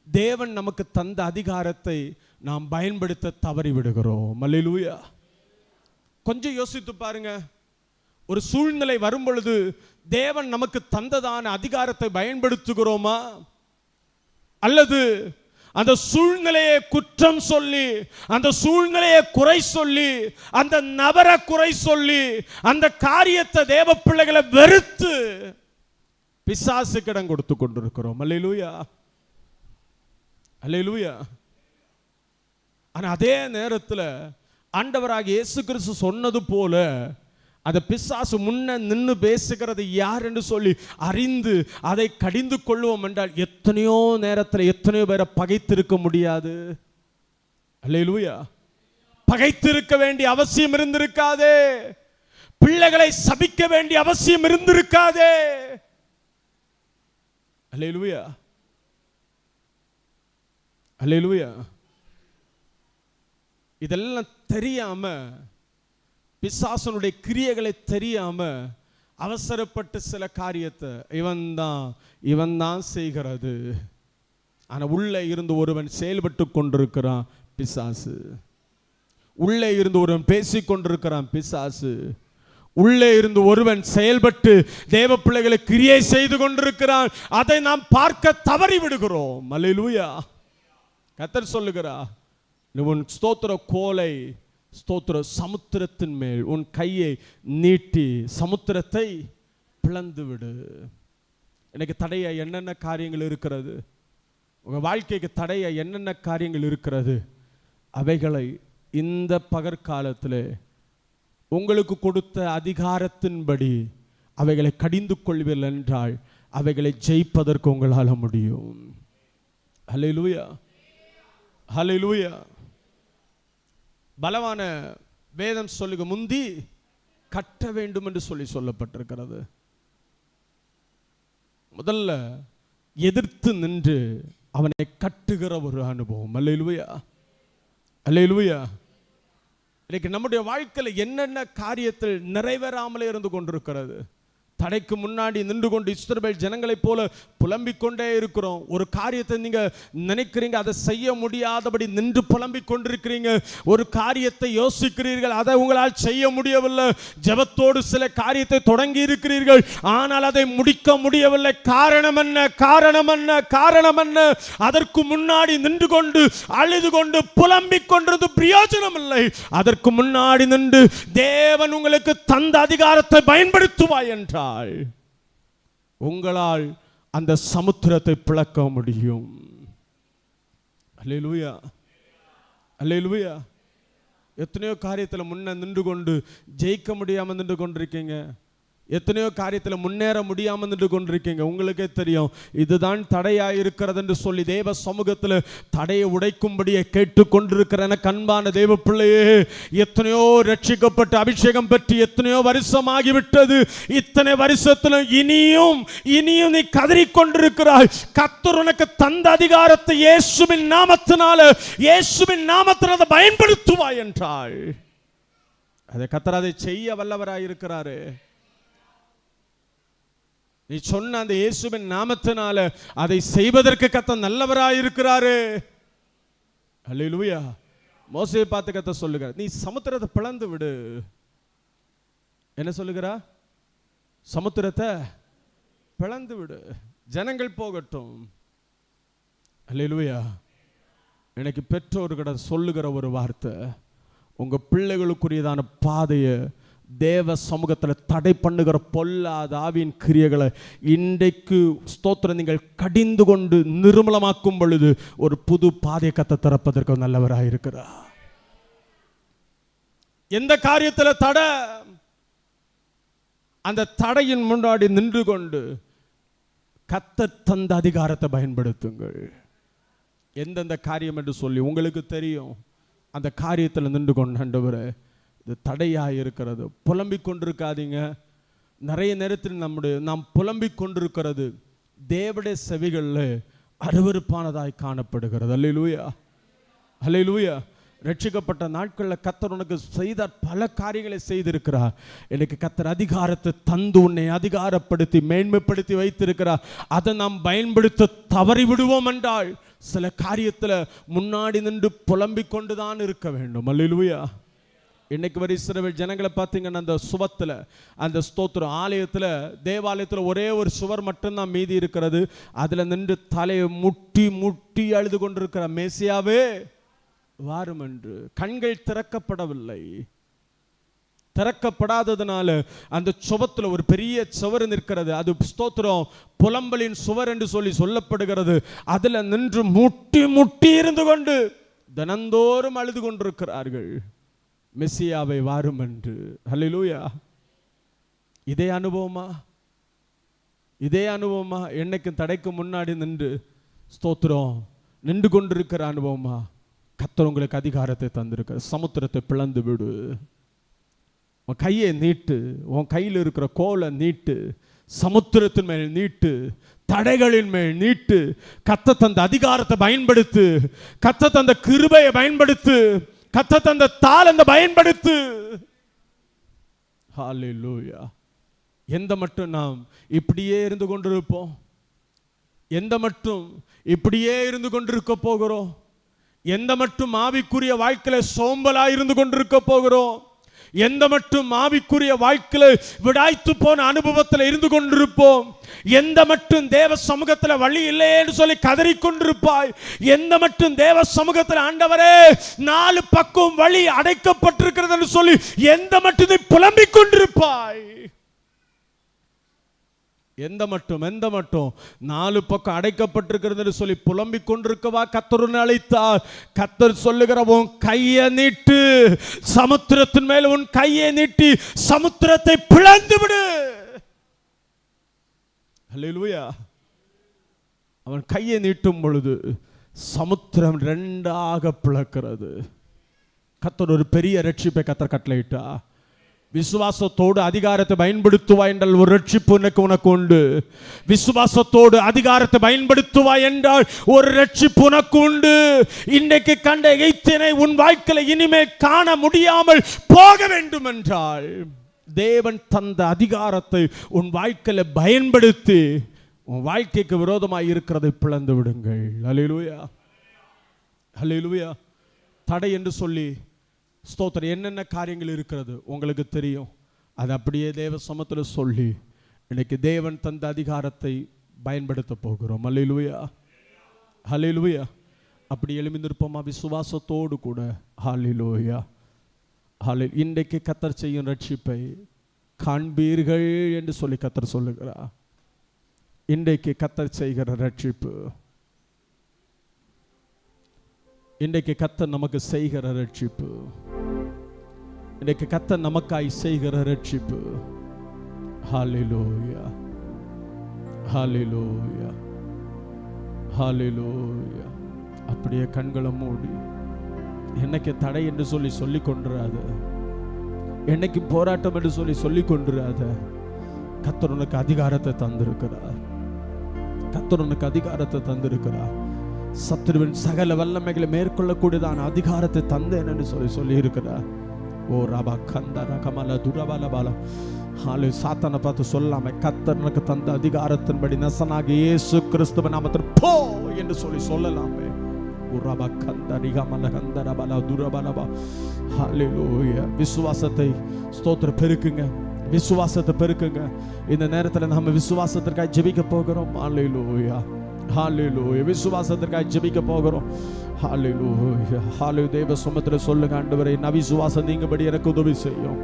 தேவன் நமக்கு தந்த அதிகாரத்தை நாம் பயன்படுத்த தவறி விடுகிறோம். அல்லேலூயா. கொஞ்சம் யோசித்து பாருங்க. ஒரு சூழ்நிலை வரும் பொழுது தேவன் நமக்கு தந்ததான அதிகாரத்தை பயன்படுத்துகிறோமா, அல்லது அந்த சூழ்நிலையை குற்றம் சொல்லி, அந்த சூழ்நிலையை குறை சொல்லி, அந்த நபரை குறை சொல்லி, அந்த காரியத்தை தேவ பிள்ளைகளை வெறுத்து பிசாசுக்கு இடம் கொடுத்து கொண்டிருக்கிறோம். அல்லேலூயா, அல்லேலூயா. ஆனால் அதே நேரத்தில் ஆண்டவராகிய இயேசு கிறிஸ்து சொன்னது போல அந்த பிசாசு முன்ன நின்று பேசுகிறது யார் என்று சொல்லி அறிந்து அதை கடிந்து கொள்வோம் என்றால் எத்தனையோ நேரத்தில் எத்தனையோ பேரை பகைத்திருக்க முடியாது. அல்லேலூயா. பகைத்திருக்க வேண்டிய அவசியம் இருந்திருக்காதே. பிள்ளைகளை சபிக்க வேண்டிய அவசியம் இருந்திருக்காதே. அல்லேலூயா. அல்லேலூயா. இதெல்லாம் தெரியாம, பிசாசனுடைய கிரியைகளை தெரியாம அவசரப்பட்டு சில காரியத்தை இவன் தான் செய்கிறது. ஆனால் உள்ளே இருந்து ஒருவன் செயல்பட்டு கொண்டிருக்கிறான் பிசாசு. உள்ளே இருந்து ஒருவன் பேசிக் கொண்டிருக்கிறான் பிசாசு. உள்ளே இருந்து ஒருவன் செயல்பட்டு தேவ பிள்ளைகளை கிரியை செய்து கொண்டிருக்கிறான். அதை நாம் பார்க்க தவறி விடுகிறோம். அல்லேலூயா. கர்த்தர் சொல்லுகிறார், உன் ஸ்தோத்திர கோலை ஸ்தோத்திர சமுத்திரத்தின் மேல் உன் கையை நீட்டி சமுத்திரத்தை பிளந்து விடு. எனக்கு தடைய என்னென்ன காரியங்கள் இருக்கிறது, உங்கள் வாழ்க்கைக்கு தடைய என்னென்ன காரியங்கள் இருக்கிறது, அவைகளை இந்த பகற்காலத்தில் உங்களுக்கு கொடுத்த அதிகாரத்தின்படி அவைகளை கடிந்து கொள்வீர்கள் என்றால் அவைகளை ஜெயிப்பதற்கு உங்களால் முடியும். ஹல்லேலூயா. ஹல்லேலூயா. பலவான வேதம் சொல்லுக முந்தி கட்ட வேண்டும் என்று சொல்லப்பட்டிருக்கிறது. முதல்ல எதிர்த்து நின்று அவனை கட்டுகிற ஒரு அனுபவம். அல்லேலூயா. அல்லேலூயா. இன்னைக்கு நம்முடைய வாழ்க்கையில் என்னென்ன காரியத்தில் நிறைவேறாமலே இருந்து கொண்டிருக்கிறது. தடைக்கு முன்னாடி நின்று கொண்டு இஸ்ரவேல் ஜனங்களைப் போல புலம்பிக் கொண்டே இருக்கிறோம். ஒரு காரியத்தை நீங்க நினைக்கிறீங்க, அதை செய்ய முடியாதபடி நின்று புலம்பிக் கொண்டிருக்கிறீங்க. ஒரு காரியத்தை யோசிக்கிறீர்கள், அதை உங்களால் செய்ய முடியவில்லை. ஜெபத்தோடு சில காரியத்தை தொடங்கி இருக்கிறீர்கள், ஆனால் அதை முடிக்க முடியவில்லை. காரணம் என்ன? காரணம் என்ன? காரணம் என்ன? அதற்கு முன்னாடி நின்று கொண்டு அழுது கொண்டு புலம்பிக் கொண்டது பிரயோஜனம் இல்லை. அதற்கு முன்னாடி நின்று தேவன் உங்களுக்கு தந்த அதிகாரத்தை பயன்படுத்துவாய் என்றார் உங்களால் அந்த சமுத்திரத்தை பிளக்க முடியும். அல்லேலூயா. அல்லேலூயா. எத்தனையோ காரியத்தில் முன்ன நின்று கொண்டு ஜெயிக்க முடியாமல் நின்று கொண்டிருக்கீங்க. எத்தனையோ காரியத்தில் முன்னேற முடியாமல் நின்று கொண்டிருக்கீங்க. உங்களுக்கே தெரியும் இதுதான் தடையாக இருக்கிறது என்று சொல்லி தேவ சமூகத்தில் தடையை உடைக்கும்படியே கேட்டுக்கொண்டிருக்கிற எனக்கு அன்பான தேவ பிள்ளையே, எத்தனையோ ரட்சிக்கப்பட்டு அபிஷேகம் பெற்று எத்தனையோ வருஷமாகிவிட்டது. இத்தனை வருஷத்தில் இனியும் நீ கதறிக்கொண்டிருக்கிறாய். கர்த்தர் உனக்கு தந்த அதிகாரத்தை இயேசுவின் நாமத்தினால பயன்படுத்துவாய் என்றாள். அதை கர்த்தர் அதை செய்ய வல்லவராயிருக்கிறாரு. நீ சொன்ன அந்த இயேசுவின் நாமத்தினால அதை செய்வதற்கு கர்த்தர் நல்லவராயிருக்கிறாரு. அல்லேலூயா. மோசேயை பார்த்து கர்த்தர் சொல்லுகிறார், நீ சமுத்திரத்தை பிளந்து விடு. என்ன சொல்லுகிறா? சமுத்திரத்தை பிளந்து விடு, ஜனங்கள் போகட்டும். அல்லேலூயா. எனக்கு பெற்றோர்கிட்ட சொல்லுகிற ஒரு வார்த்தை, உங்க பிள்ளைகளுக்குரியதான பாதையை தேவ சமூகத்தில் தடை பண்ணுகிற பொல்லாத ஆவியின் கிரியைகளை இன்றைக்கு ஸ்தோத்திரம் நீங்கள் கடிந்து கொண்டு நிர்மலமாக்கும் பொழுது ஒரு புது பாதையை கத்த திறப்பதற்கு நல்லவராயிருக்கிறார். எந்த காரியத்தில் தடை, அந்த தடையின் முன்னாடி நின்று கொண்டு கத்த தந்த அதிகாரத்தை பயன்படுத்துங்கள். எந்தெந்த காரியம் என்று சொல்லி உங்களுக்கு தெரியும். அந்த காரியத்தில் நின்று கொண்டு ஆண்டவரே இது தடையாக இருக்கிறது. புலம்பிக் கொண்டிருக்காதீங்க. நிறைய நேரத்தில் நாம் புலம்பிக் கொண்டிருக்கிறது தேவனுடைய செவிகளில் அருவருப்பானதாய் காணப்படுகிறது. அல்லேலூயா. அல்லேலூயா. ரட்சிக்கப்பட்ட நாட்களில் கர்த்தர் உனக்கு செய்த பல காரியங்களை செய்திருக்கிறார். எனக்கு கர்த்தர் அதிகாரத்தை தந்து உன்னை அதிகாரப்படுத்தி மேன்மைப்படுத்தி வைத்திருக்கிறார். அதை நாம் பயன்படுத்த தவறி விடுவோம் என்றால் சில காரியத்தில் முன்னாடி நின்று புலம்பிக் கொண்டுதான் இருக்க வேண்டும். அல்லேலூயா. இன்னைக்கு வரை இஸ்ரவேல் ஜனங்களை பார்த்தீங்கன்னா அந்த சுவத்தில், அந்த ஸ்தோத்திரம் ஆலயத்தில், தேவாலயத்தில் ஒரே ஒரு சுவர் மட்டும்தான் மீதி இருக்கிறது. அதில் நின்று தலையை முட்டி முட்டி அழுது கொண்டிருக்கிற மேசியாவே வாரும் என்று கண்கள் திறக்கப்படவில்லை. திறக்கப்படாததுனால அந்த சுவத்தில் ஒரு பெரிய சுவர் நிற்கிறது. அது ஸ்தோத்திரம் புலம்பலின் சுவர் என்று சொல்லப்படுகிறது. அதில் நின்று முட்டி முட்டி இருந்து கொண்டு தினந்தோறும் அழுது கொண்டிருக்கிறார்கள், மெசியாவை வாரும் என்று. ஹல்லேலூயா. இதே அனுபவமா? இதே அனுபவமா? என்னைக்கும் தடைக்கு முன்னாடி நின்று ஸ்தோத்திரம் நின்று கொண்டிருக்கிற அனுபவமா? கர்த்தர் உங்களுக்கு அதிகாரத்தை தந்திருக்கிற. சமுத்திரத்தை பிளந்து விடு. உன் கையை நீட்டு, உன் கையில் இருக்கிற கோலை நீட்டு, சமுத்திரத்தின் மேல் நீட்டு, தடைகளின் மேல் நீட்டு. கர்த்தர் தந்த அதிகாரத்தை பயன்படுத்து, கர்த்தர் தந்த கிருபையை பயன்படுத்து, கர்த்தர் தந்த தாளந்தை பயன்படுத்து. ஹல்லேலூயா. எந்த மட்டும் நாம் இப்படியே இருந்து கொண்டிருப்போம்? எந்த மட்டும் இப்படியே இருந்து கொண்டிருக்க போகிறோம்? எந்த மட்டும் ஆவிக்குரிய வாழ்க்கையில சோம்பலாய் இருந்து கொண்டிருக்க போகிறோம்? எந்த மட்டும் ஆவிக்குரிய வாழ்க்கையில விடாய்த்து போன அனுபவத்தில் இருந்து கொண்டிருப்போம்? எந்த மட்டும் தேவ சமூகத்தில் வழி இல்லைன்னு சொல்லி கதறிக்கொண்டிருப்பாய்? எந்த மட்டும் தேவ சமூகத்தில் ஆண்டவரே 4 பக்கம் வழி அடைக்கப்பட்டிருக்கிறது சொல்லி எந்த மட்டும் நீ புலம்பிக் கொண்டிருப்பாய்? எந்த மட்டும் 4 பக்கம் அடைக்கப்பட்டிருக்கிறது சொல்லி புலம்பிக் கொண்டிருக்கவா கர்த்தர் அழைத்தார்? கர்த்தர் சொல்லுகிற உன் கையை நீட்டு, சமுத்திரத்தின் மேல் உன் கையை நீட்டி சமுத்திரத்தை பிளந்து விடு. ஹல்லேலூயா. அவன் கையை நீட்டும் பொழுது சமுத்திரம் 2ஆக பிளக்கிறது. கர்த்தர் ஒரு பெரிய ரட்சிப்பை கர்த்தர் கட்டளையிட்டா. விசுவாசத்தோடு அதிகாரத்தை பயன்படுத்துவாய் என்றால் ஒரு ரட்சிப்பு உனக்கு உண்டு. விசுவாசத்தோடு அதிகாரத்தை பயன்படுத்துவாய் என்றால் ஒரு ரட்சிப்பு உனக்கு உண்டு. இன்றைக்கு கண்ட எகிப்தினை உன் வாழ்க்கையில இனிமேல் காண முடியாமல் போக வேண்டும் என்றால் தேவன் தந்த அதிகாரத்தை உன் வாழ்க்கையில பயன்படுத்தி உன் வாழ்க்கைக்கு விரோதமாய் இருக்கிறதை பிளந்து விடுங்கள். ஹல்லேலூயா. ஹல்லேலூயா. தடை என்று சொல்லி ஸ்தோத்திரம் என்னென்ன காரியங்கள் இருக்கிறது உங்களுக்கு தெரியும். அது அப்படியே தேவ சமூகத்தில் சொல்லி இன்னைக்கு தேவன் தந்த அதிகாரத்தை பயன்படுத்த போகிறோம். ஹல்லேலூயா. ஹல்லேலூயா. அப்படி எழுந்திருப்போமா விசுவாசத்தோடு கூட? ஹல்லேலூயா. இன்றைக்கு கர்த்தர் செய்யும் ரட்சிப்பை காண்பீர்கள் என்று சொல்லி கர்த்தர் சொல்லுகிறார். இன்றைக்கு கர்த்தர் செய்கிற ரட்சிப்பு, இன்றைக்கு கர்த்தர் நமக்கு செய்கிற ரட்சிப்பு, இன்றைக்கு கர்த்தர் நமக்காய் செய்கிற ரட்சிப்பு. ஹல்லேலூயா. ஹல்லேலூயா. ஹல்லேலூயா. அப்படியே கண்களை மூடி என்னைக்கு தடை என்று சொல்லி சொல்லிக் கொண்டிராத, என்னைக்கு போராட்டம் என்று சொல்லி சொல்லிக் கொண்டிராத. கர்த்தர் உனக்கு அதிகாரத்தை தந்திருக்கிறார். கர்த்தர் உனக்கு அதிகாரத்தை தந்திருக்கிறார். சத்துருவின் சகல வல்லமைகளை மேற்கொள்ளக்கூடியதான அதிகாரத்தை தந்தேன் என்று சொல்லி இருக்கிறார். ஓ ரபா கந்தர கமல துரபலபால. ஹாலே. சாத்தானை பார்த்து சொல்லாம கர்த்தர் எனக்கு தந்த அதிகாரத்தின்படி நசனாக இயேசு கிறிஸ்துவின் நாமத்தில் போ என்று சொல்லலாமே. விசுவாசத்தை ஸ்தோத்திர பெருக்குங்க, விசுவாசத்தை பெருக்குங்க. இந்த நேரத்தில் நம்ம விசுவாசத்திற்காக ஜெபிக்க போகிறோம். ஹல்லேலூயா. ஹல்லேலூயா. விசுவாசத்திற்காக ஜெபிக்க போகிறோம். ஹல்லேலூயா. ஹல்லேலூயா. தேவ சமூகத்தில் சொல்லுங்க, ஆண்டவரே என் அவிசுவாசம் நீங்கபடி எனக்கு உதவி செய்யும்,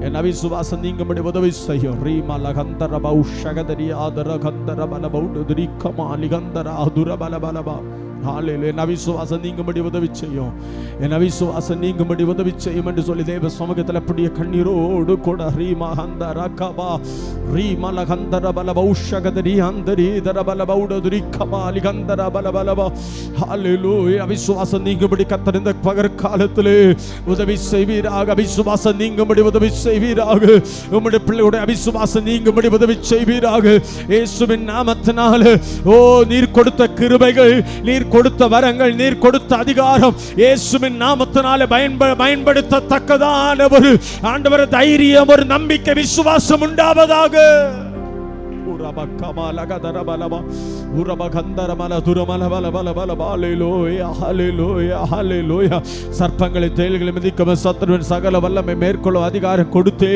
என் அவிசுவாசம் நீங்கபடி உதவி செய்யும். ரீமல கந்தரப உஷகதரி ஆதர கந்தரபல பௌடரி கமாலி கந்தர ஆதுர பலபலபா. ஹல்லேலூயா. என் அவிசுவாசம் நீங்கபடி உதவி செய்யும், என் அவிசுவாசம் நீங்கபடி உதவி செய்யும் என்று சொல்லி தேவ சமூகத்தில் அப்படியே கண்ணீரோடு கூட ரீமா கந்தர கபா ரீமல கந்தர பல பௌஷகதரி அந்தரி தர பல பௌடரி கமாலி கந்தர பலபலபா. ஹல்லேலூயா. அவிசுவாசம் நீங்கபடி கர்த்தர் இந்த பகற்காலத்திலே உதவி செய்வீராக. அவிசுவாசம் நீங்கபடி உதவி செய்வீராக. உம்முடைய பிள்ளைகளுடைய அவிசுவாசம் நீங்கபடி உதவி செய்வீராக. இயேசுவின் நாமத்தினாலே ஓ நீர் கொடுத்த கிருபைகள், நீர் கொடுத்த வரங்கள், நீர் கொடுத்த அதிகாரம் இயேசுவின் நாமத்தினாலே பயன்படுத்தத்தக்கதான ஒரு ஆண்டவர் தைரியம், ஒரு நம்பிக்கை, விசுவாசம் உண்டாவதாக. சர்ப்பங்களை தேள்களை மிதிக்கும் சத்துருவின் சகல வல்லமை மேற்கொள்ளும் அதிகாரம் கொடுத்தே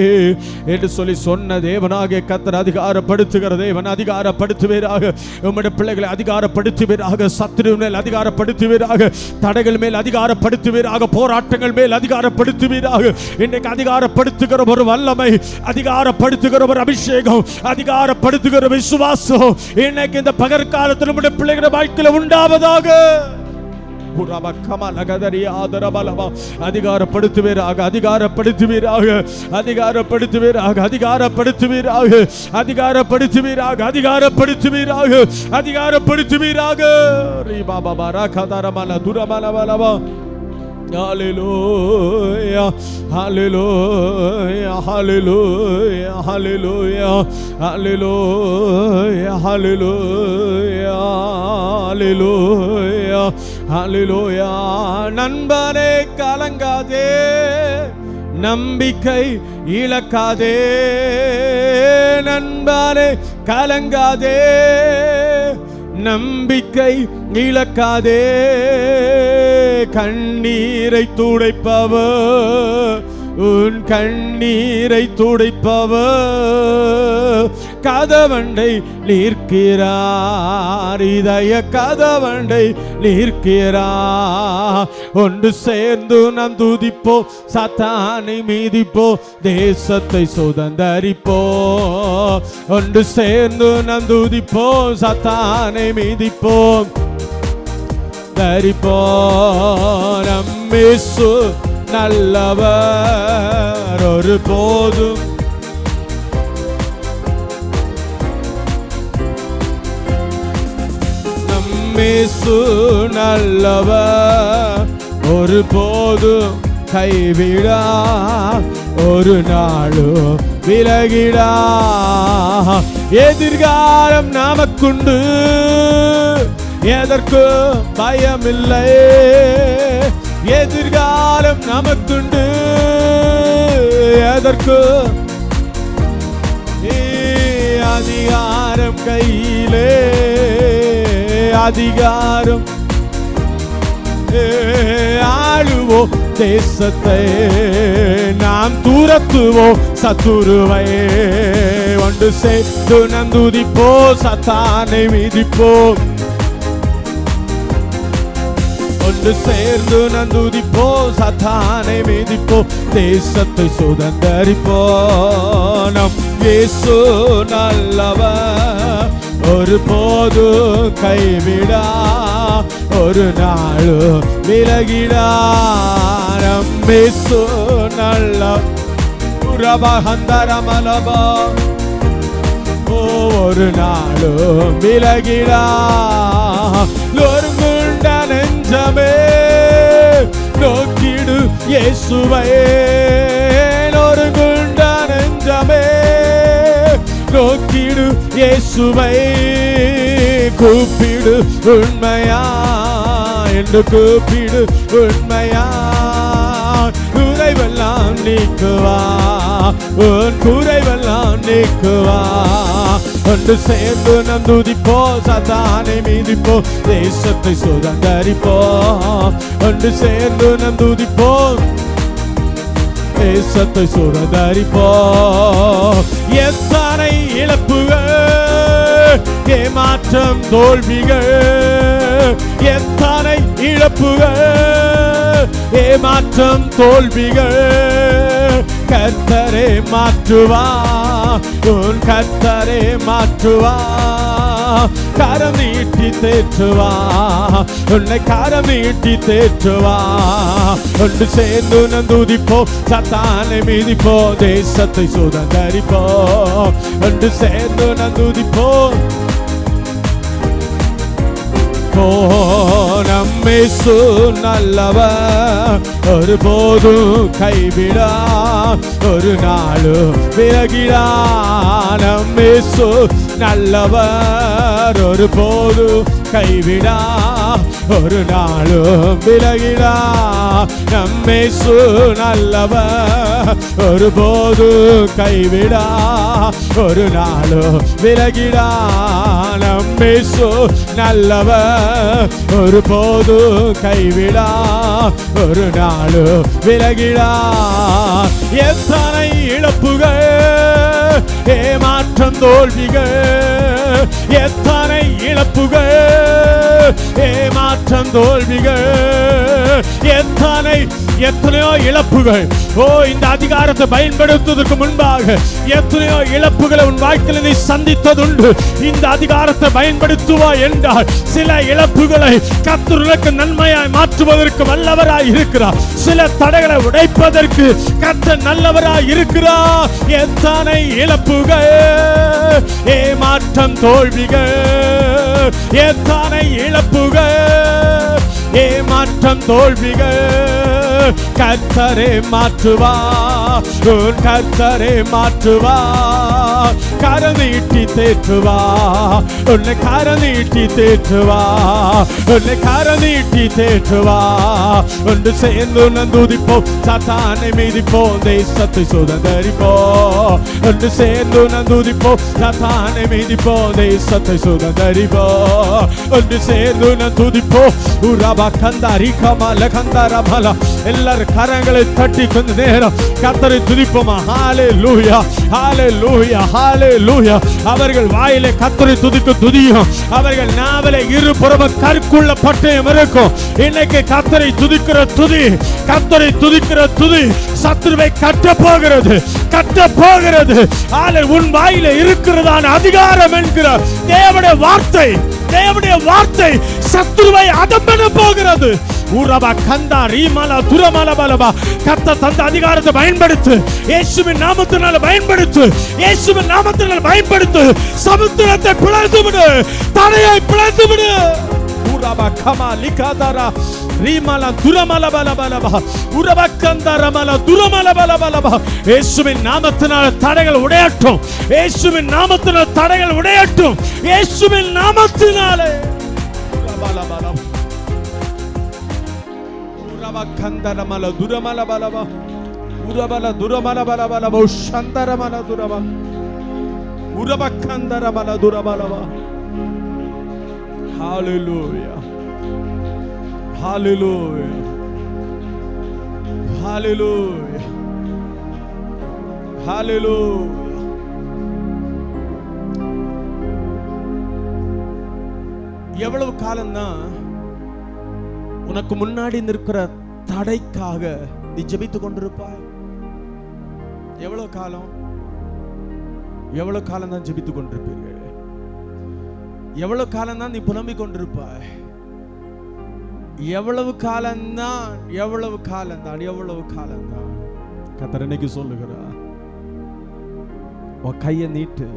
என்று சொல்லி சொன்ன தேவனாகிய கர்த்தர் அதிகாரப்படுத்துகிற தேவன் அதிகாரப்படுத்துவீராக. உம்முடைய பிள்ளைகளை அதிகாரப்படுத்துவீராக. சத்துருவின் மேல் அதிகாரப்படுத்துவீராக. தடைகள் மேல் அதிகாரப்படுத்துவீராக. போராட்டங்கள் மேல் அதிகாரப்படுத்துவீராக. இன்றைக்கு அதிகாரப்படுத்துகிற ஒரு வல்லமை, அதிகாரப்படுத்துகிற ஒரு அபிஷேகம், அதிகாரப்படுத்துகிற விசுவாசம் இன்னைக்கு இந்த பகற்காலத்தில் நம்முடைய பிள்ளைகளுடைய வாழ்க்கையில் உண்டாவதாக. அதிகாரப்படுத்துவீராக, அதிகாரப்படுத்துவீராக, அதிகாரப்படுத்துவீராக, அதிகாரப்படுத்துவீராக, அதிகாரப்படுத்துவீராக, அதிகாரப்படுத்துவீராக, அதிகாரப்படுத்துவீராக. Hallelujah, hallelujah, hallelujah, hallelujah, hallelujah, hallelujah, hallelujah, hallelujah. நண்பனே கலங்காதே, நம்பிக்கை இழக்காதே. நண்பனே கலங்காதே, நம்பிக்கை இழக்காதே. கண்ணீரை துடைப்பவர், உன் கண்ணீரை துடைப்பவர் கதவண்டை நிற்கிறார், இதய கதவண்டை நிற்கிறார். ஒன்று சேர்ந்து நாம் துதிப்போ, சாத்தானை மீதிப்போ, தேசத்தை சுதந்தரிப்போ. ஒன்று சேர்ந்து நாம் துதிப்போ, சாத்தானை மீதிப்போ, தரிப்போ. நம் இயேசு நல்லவர், ஒரு போதும் நம் இயேசு நல்லவர், ஒரு போதும் கைவிடா, ஒரு நாளும் விலகிடா. எதிர்காலம் நமக்குண்டு, எதற்கு பயமில்லை. எதிர்காலம் நமக்குண்டு, எதற்கு. அதிகாரம் கையிலே, அதிகாரம் ஆளுவோம் தேசத்தை, நாம் துரத்துவோம் சத்துருவை. ஒன்று சேர்த்து நாம் துதிப்போ, சாத்தானை மிதிப்போம். ஒன்று சேர்ந்து நாம் துதிப்போ, சாத்தானை மிதிப்போ, தேசத்தை சுதந்தரிப்போ. நம் இயேசு நல்லவர், ஒரு போது கைவிடா, ஒரு நாள் விலகிடா. நம் இயேசு நல்லவர், ஒரு நாளும் விலகிடா. நொறுங்குண்ட நெஞ்சமே நோக்கிடு இயேசுவை, நொறுங்குண்ட நெஞ்சமே நோக்கிடு இயேசுவை. கூப்பிடு உண்மையா என்று கூப்பிடு உண்மையா, குறைவெல்லாம் நீக்குவா, உன் குறைவெல்லாம் நீக்குவா. ஒன்று சேர்ந்து நாம் துதிப்போ, சாத்தானை மீதிப்போ, தேசத்தை சுதந்தரிப்போ. ஒன்று சேர்ந்து நாம் துதிப்போ, தேசத்தை சுதந்தரிப்போ. எத்தனை இழப்புகள், ஏமாற்றம் தோல்விகள், எத்தனை இழப்புகள், ஏமாற்றம் தோல்விகள். கர்த்தரே மாற்றுவா, உன் கர்த்தரே மாற்றுவா. கரம் நீட்டி தேற்றுவா, உன்னை கரம் நீட்டி தேற்றுவா. ஒன்று சேர்ந்து நாம் துதிப்போ, சாத்தானை மிதிப்போ, தேசத்தை சுதந்தரிப்போ. ஒன்று சேர்ந்து நாம் துதிப்போ, நம் இயேசு நல்லவர், ஒரு போதும் கைவிடா, ஒரு நாளும் விலகிடா. நம் இயேசு நல்லவர், ஒரு போதும் கைவிடா, ஒரு நாளும் விலகிடா. நம் இயேசு நல்லவர், ஒரு போதும் கைவிடா, ஒரு நாளும் விலகிடா. நம் இயேசு நல்லவர், ஒரு போதும் கைவிடா, ஒரு நாளும் விலகிடா. எத்தனை இழப்புகள், ஏமாற்றம் தோல்விகள், எத்தனை இழப்புகள், ஏமாற்றம் தோல்விகள். எத்தனையோ இழப்புகள். இந்த அதிகாரத்தை பயன்படுத்துவதற்கு முன்பாக எத்தனையோ இழப்புகளை உன் வாழ்க்கையில் நீ சந்தித்ததுண்டு. இந்த அதிகாரத்தை பயன்படுத்துவா என்றால் சில இழப்புகளை கர்த்தர் உனக்கு நன்மையாய் மாற்றுவதற்கு வல்லவராய் இருக்கிறார். சில தடைகளை உடைப்பதற்கு கர்த்தர் நல்லவராய் இருக்கிறார். எத்தனை இழப்புகள், ஏமாற்றம், தோல்விகள், எத்தனை இழப்புகள், ஏமாற்றம், தோல்விகள், கர்த்தரே மாற்றுவார். கர்த்தரே மாற்றுவார். கரம் நீட்டி தேற்றுவார். உன்னை கரம் நீட்டி தேற்றுவார். உன்னை கரம் நீட்டி தேற்றுவார். ஒன்று சேர்ந்து நந்துதிப்போம், சாத்தானை மீதிப்போம், தேசத்தை சுதந்தரிப்போம். ஒன்று சேர்ந்து நந்துதிப்போம், சாத்தானை மீதிப்போம், தேசத்தை சுதந்தரிப்போம். ஒன்று சேர்ந்து நந்துதிப்போம். உரபா கந்தாரி கமல கந்தாரமல. எல்லாரும் கரங்களை தட்டி கொஞ்ச நேரம் கர்த்தரை துதிப்போமா. ஹalleluya, ஹalleluya, ஹalleluya. அவர்கள் வாயிலே கர்த்தரை துதிக்க துதியும். அவர்கள் நாவிலே இருபுறமும் கற்குள்ள பட்டயம் இருக்கும். இன்னைக்கு கர்த்தரை துதிக்கிற துதி, கர்த்தரை துதிக்கிற துதி சத்துருவை கட்ட போகிறது, கட்ட போகிறது. உன் வாயிலே இருக்கிறதான அதிகாரம் என்கிற தேவனுடைய வார்த்தை, தேவனுடைய வார்த்தை சத்துருவை அதம்பன போகிறது. ஊரபா கந்தா ரீமலா துரமல பலபா. கர்த்தர் தந்த அதிகாரத்தை பயன்படுத்து. இயேசுவின் நாமத்தினால பயன்படுத்து. இயேசுவின் நாமத்தினால பயன்படுத்து. சமுத்திரத்தை பிளந்து விடு, தடையை பிளந்து விடு. ஊரபா கமா லிகாதரா ரீமலா துரமல பலபலபா. ஊரபா கந்தா ரமல துரமல பலபலபா. இயேசுவின் நாமத்தினால தடைகள் உடையட்டும். இயேசுவின் நாமத்தினால தடைகள் உடையட்டும். இயேசுவின் நாமத்தினாலே பலபலபல கந்தரமல துரமல பலப. உரபல துரமல பலபலப. சந்தரமல துரப. உரப கந்தரமல துரபலப. ஹalleluya, ஹalleluya, ஹalleluya, ஹalleluya. எவ்வளவு காலம்தான் உனக்கு முன்னாடி நிற்கிற தடைக்காக நீ ஜெபித்துக் கொண்டிருப்பாய்? எவ்வளவு காலம், எவ்வளவு காலம் தான் ஜெபித்துக் கொண்டிருப்பீர்கள்? எவ்வளவு காலம் தான் நீ புலம்பிக் கொண்டிருப்பாய்? எவ்வளவு காலம்தான், எவ்வளவு காலம்தான், எவ்வளவு காலம்தான்? கர்த்தர் இன்னைக்கு சொல்லுகிறார், உன் கையை நீட்டு.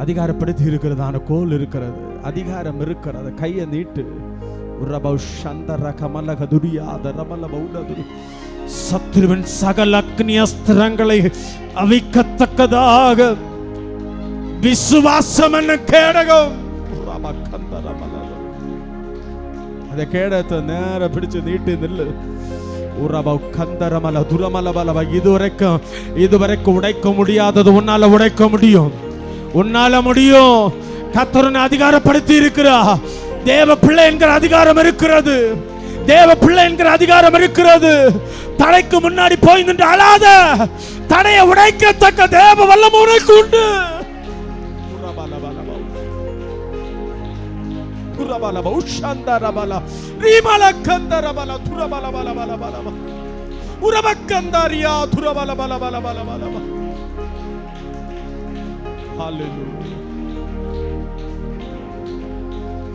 அதிகாரப்படுத்தி இருக்கிறதான கோல் இருக்கிறது, அதிகாரம் இருக்கிறது, கையை நீட்டு. சத்ருவின் சகல அக்னி அஸ்திரங்களை அவிக்கத்தக்கதாக விசுவாசம் என்ன கேடகம். அந்த கேடத்தை நேர பிடிச்சு நீட்டி நில்லு. இதுவரைக்கும் உடைக்க முடியாதது உன்னால உடைக்க முடியும், உன்னால முடியும். கர்த்தர் அதிகாரப்படுத்தி இருக்கிறார். தேவ பிள்ளை என்கிற அதிகாரம் இருக்கிறது, தேவ பிள்ளை என்கிற அதிகாரம் இருக்கிறது. தடைக்கு முன்னாடி போய் நின்று அழாத. தடையை உடைக்கத்தக்க தேவ வல்லமை உனக்கு உண்டு.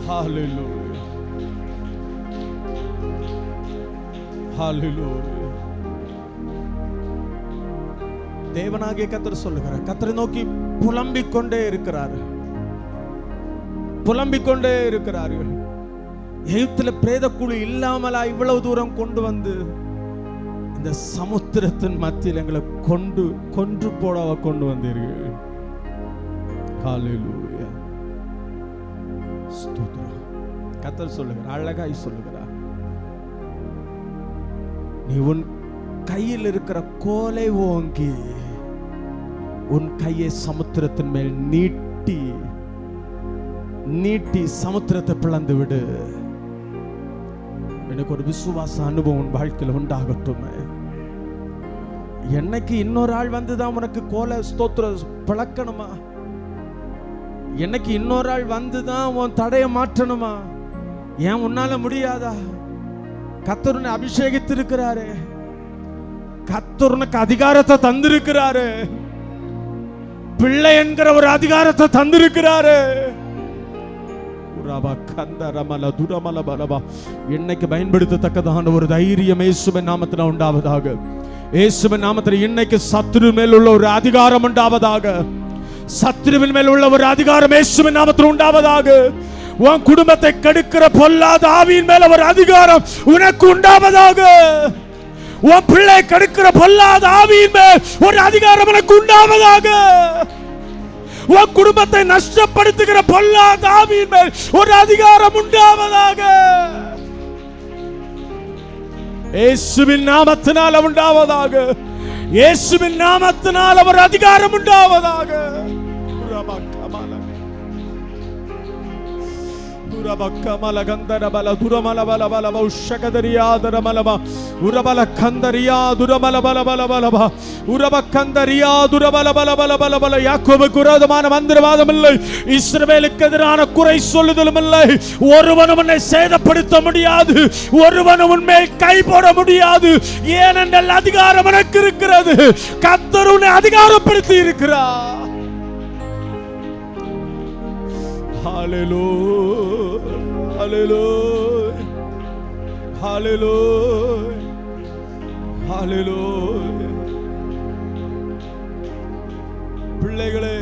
Hallelujah, hallelujah. தேவனாகிய கர்த்தர் சொல்லுகிறார், கர்த்தரை நோக்கி புலம்பிக் கொண்டே இருக்கிறார்கள், புலம்பிக் கொண்டே இருக்கிறார்கள். எகிப்தில பிரேத குழி இல்லாமலா இவ்வளவு தூரம் கொண்டு வந்து இந்த சமுத்திரத்தின் மத்தியில் எங்களை கொன்று போடவா கொண்டு வந்தீர்கள். ஹalleluya, ஸ்தோத்திரம். கர்த்தர் சொல்லுகிறார், அழகாய் சொல்லுகிறார், நீ உன் கையில் இருக்கிற கோலை ஓங்கி உன் கையை சமுத்திரத்தின் மேல் நீட்டி சமுத்திரத்தை பிளந்து விடு. எனக்கு ஒரு விசுவாச அனுபவம் உன் வாழ்க்கையில் உண்டாகட்டும். என்னைக்கு இன்னொரு ஆள் வந்துதான் உனக்கு கோலை ஸ்தோத்திர பிளக்கணுமா? என்னைக்கு இன்னொரு ஆள் வந்துதான் உன் தடையை மாற்றணுமா? ஏன் உன்னால முடியாதா? கர்த்தர் உன்னை அபிஷேகித்திருக்கிறாரு. கர்த்தர் உனக்கு அதிகாரத்தை தந்திருக்கிறாரு. பிள்ளை என்கிற ஒரு அதிகாரத்தை தந்திருக்கிறாரு. இன்னைக்கு பயன்படுத்தத்தக்கதான ஒரு தைரியம் இயேசுவின் நாமத்தில் உண்டாவதாக. இயேசுவின் நாமத்தில் இன்னைக்கு சத்துரு மேல் உள்ள ஒரு அதிகாரம் உண்டாவதாக. சத்துருவின் மேல் உள்ள ஒரு அதிகாரம் இயேசுவின் நாமத்தில் உண்டாவதாக. உன் குடும்பத்தை கெடுக்கிற பொல்லாத ஆவியின் மேல ஒரு அதிகாரம் உனக்கு உண்டாவதாக. உன் பிள்ளை கெடுக்கிற பொல்லாத ஆவியின் மேல் ஒரு அதிகாரம் உனக்கு உண்டாவதாக. உன் குடும்பத்தை நஷ்டப்படுத்துகிற பொல்லாத ஆவியின் மேல் ஒரு அதிகாரம் உண்டாவதாக. இயேசுவின் நாமத்தினால் உண்டாவதாக. இயேசுவின் நாமத்தினால் ஒரு அதிகாரம் உண்டாவதாக. உரபக்கமல கந்தரபல துரமல பல பல உஷகதரியாதரமலப உரபல கந்தரியா துரமல பல பல பலப உரபக்கந்தரியா துரபல பல பல பல பல. யாக்கோபுக்கு விரோதமான மந்திரவாதம் இல்லை, இஸ்ரவேலுக்கு எதிரான குறை சொல்லுதலும் இல்லை. ஒருவனும் உன்னை சேதப்படுத்த முடியாது, ஒருவனும் உன்மேல் கை போட முடியாது. ஏனென்றால் அதிகாரம் எனக்கு இருக்கிறது. கர்த்தர் உன்னை அதிகாரப்படுத்தி இருக்கிறார். Hallelujah, hallelujah, hallelujah, hallelujah. பிள்ளைகளே,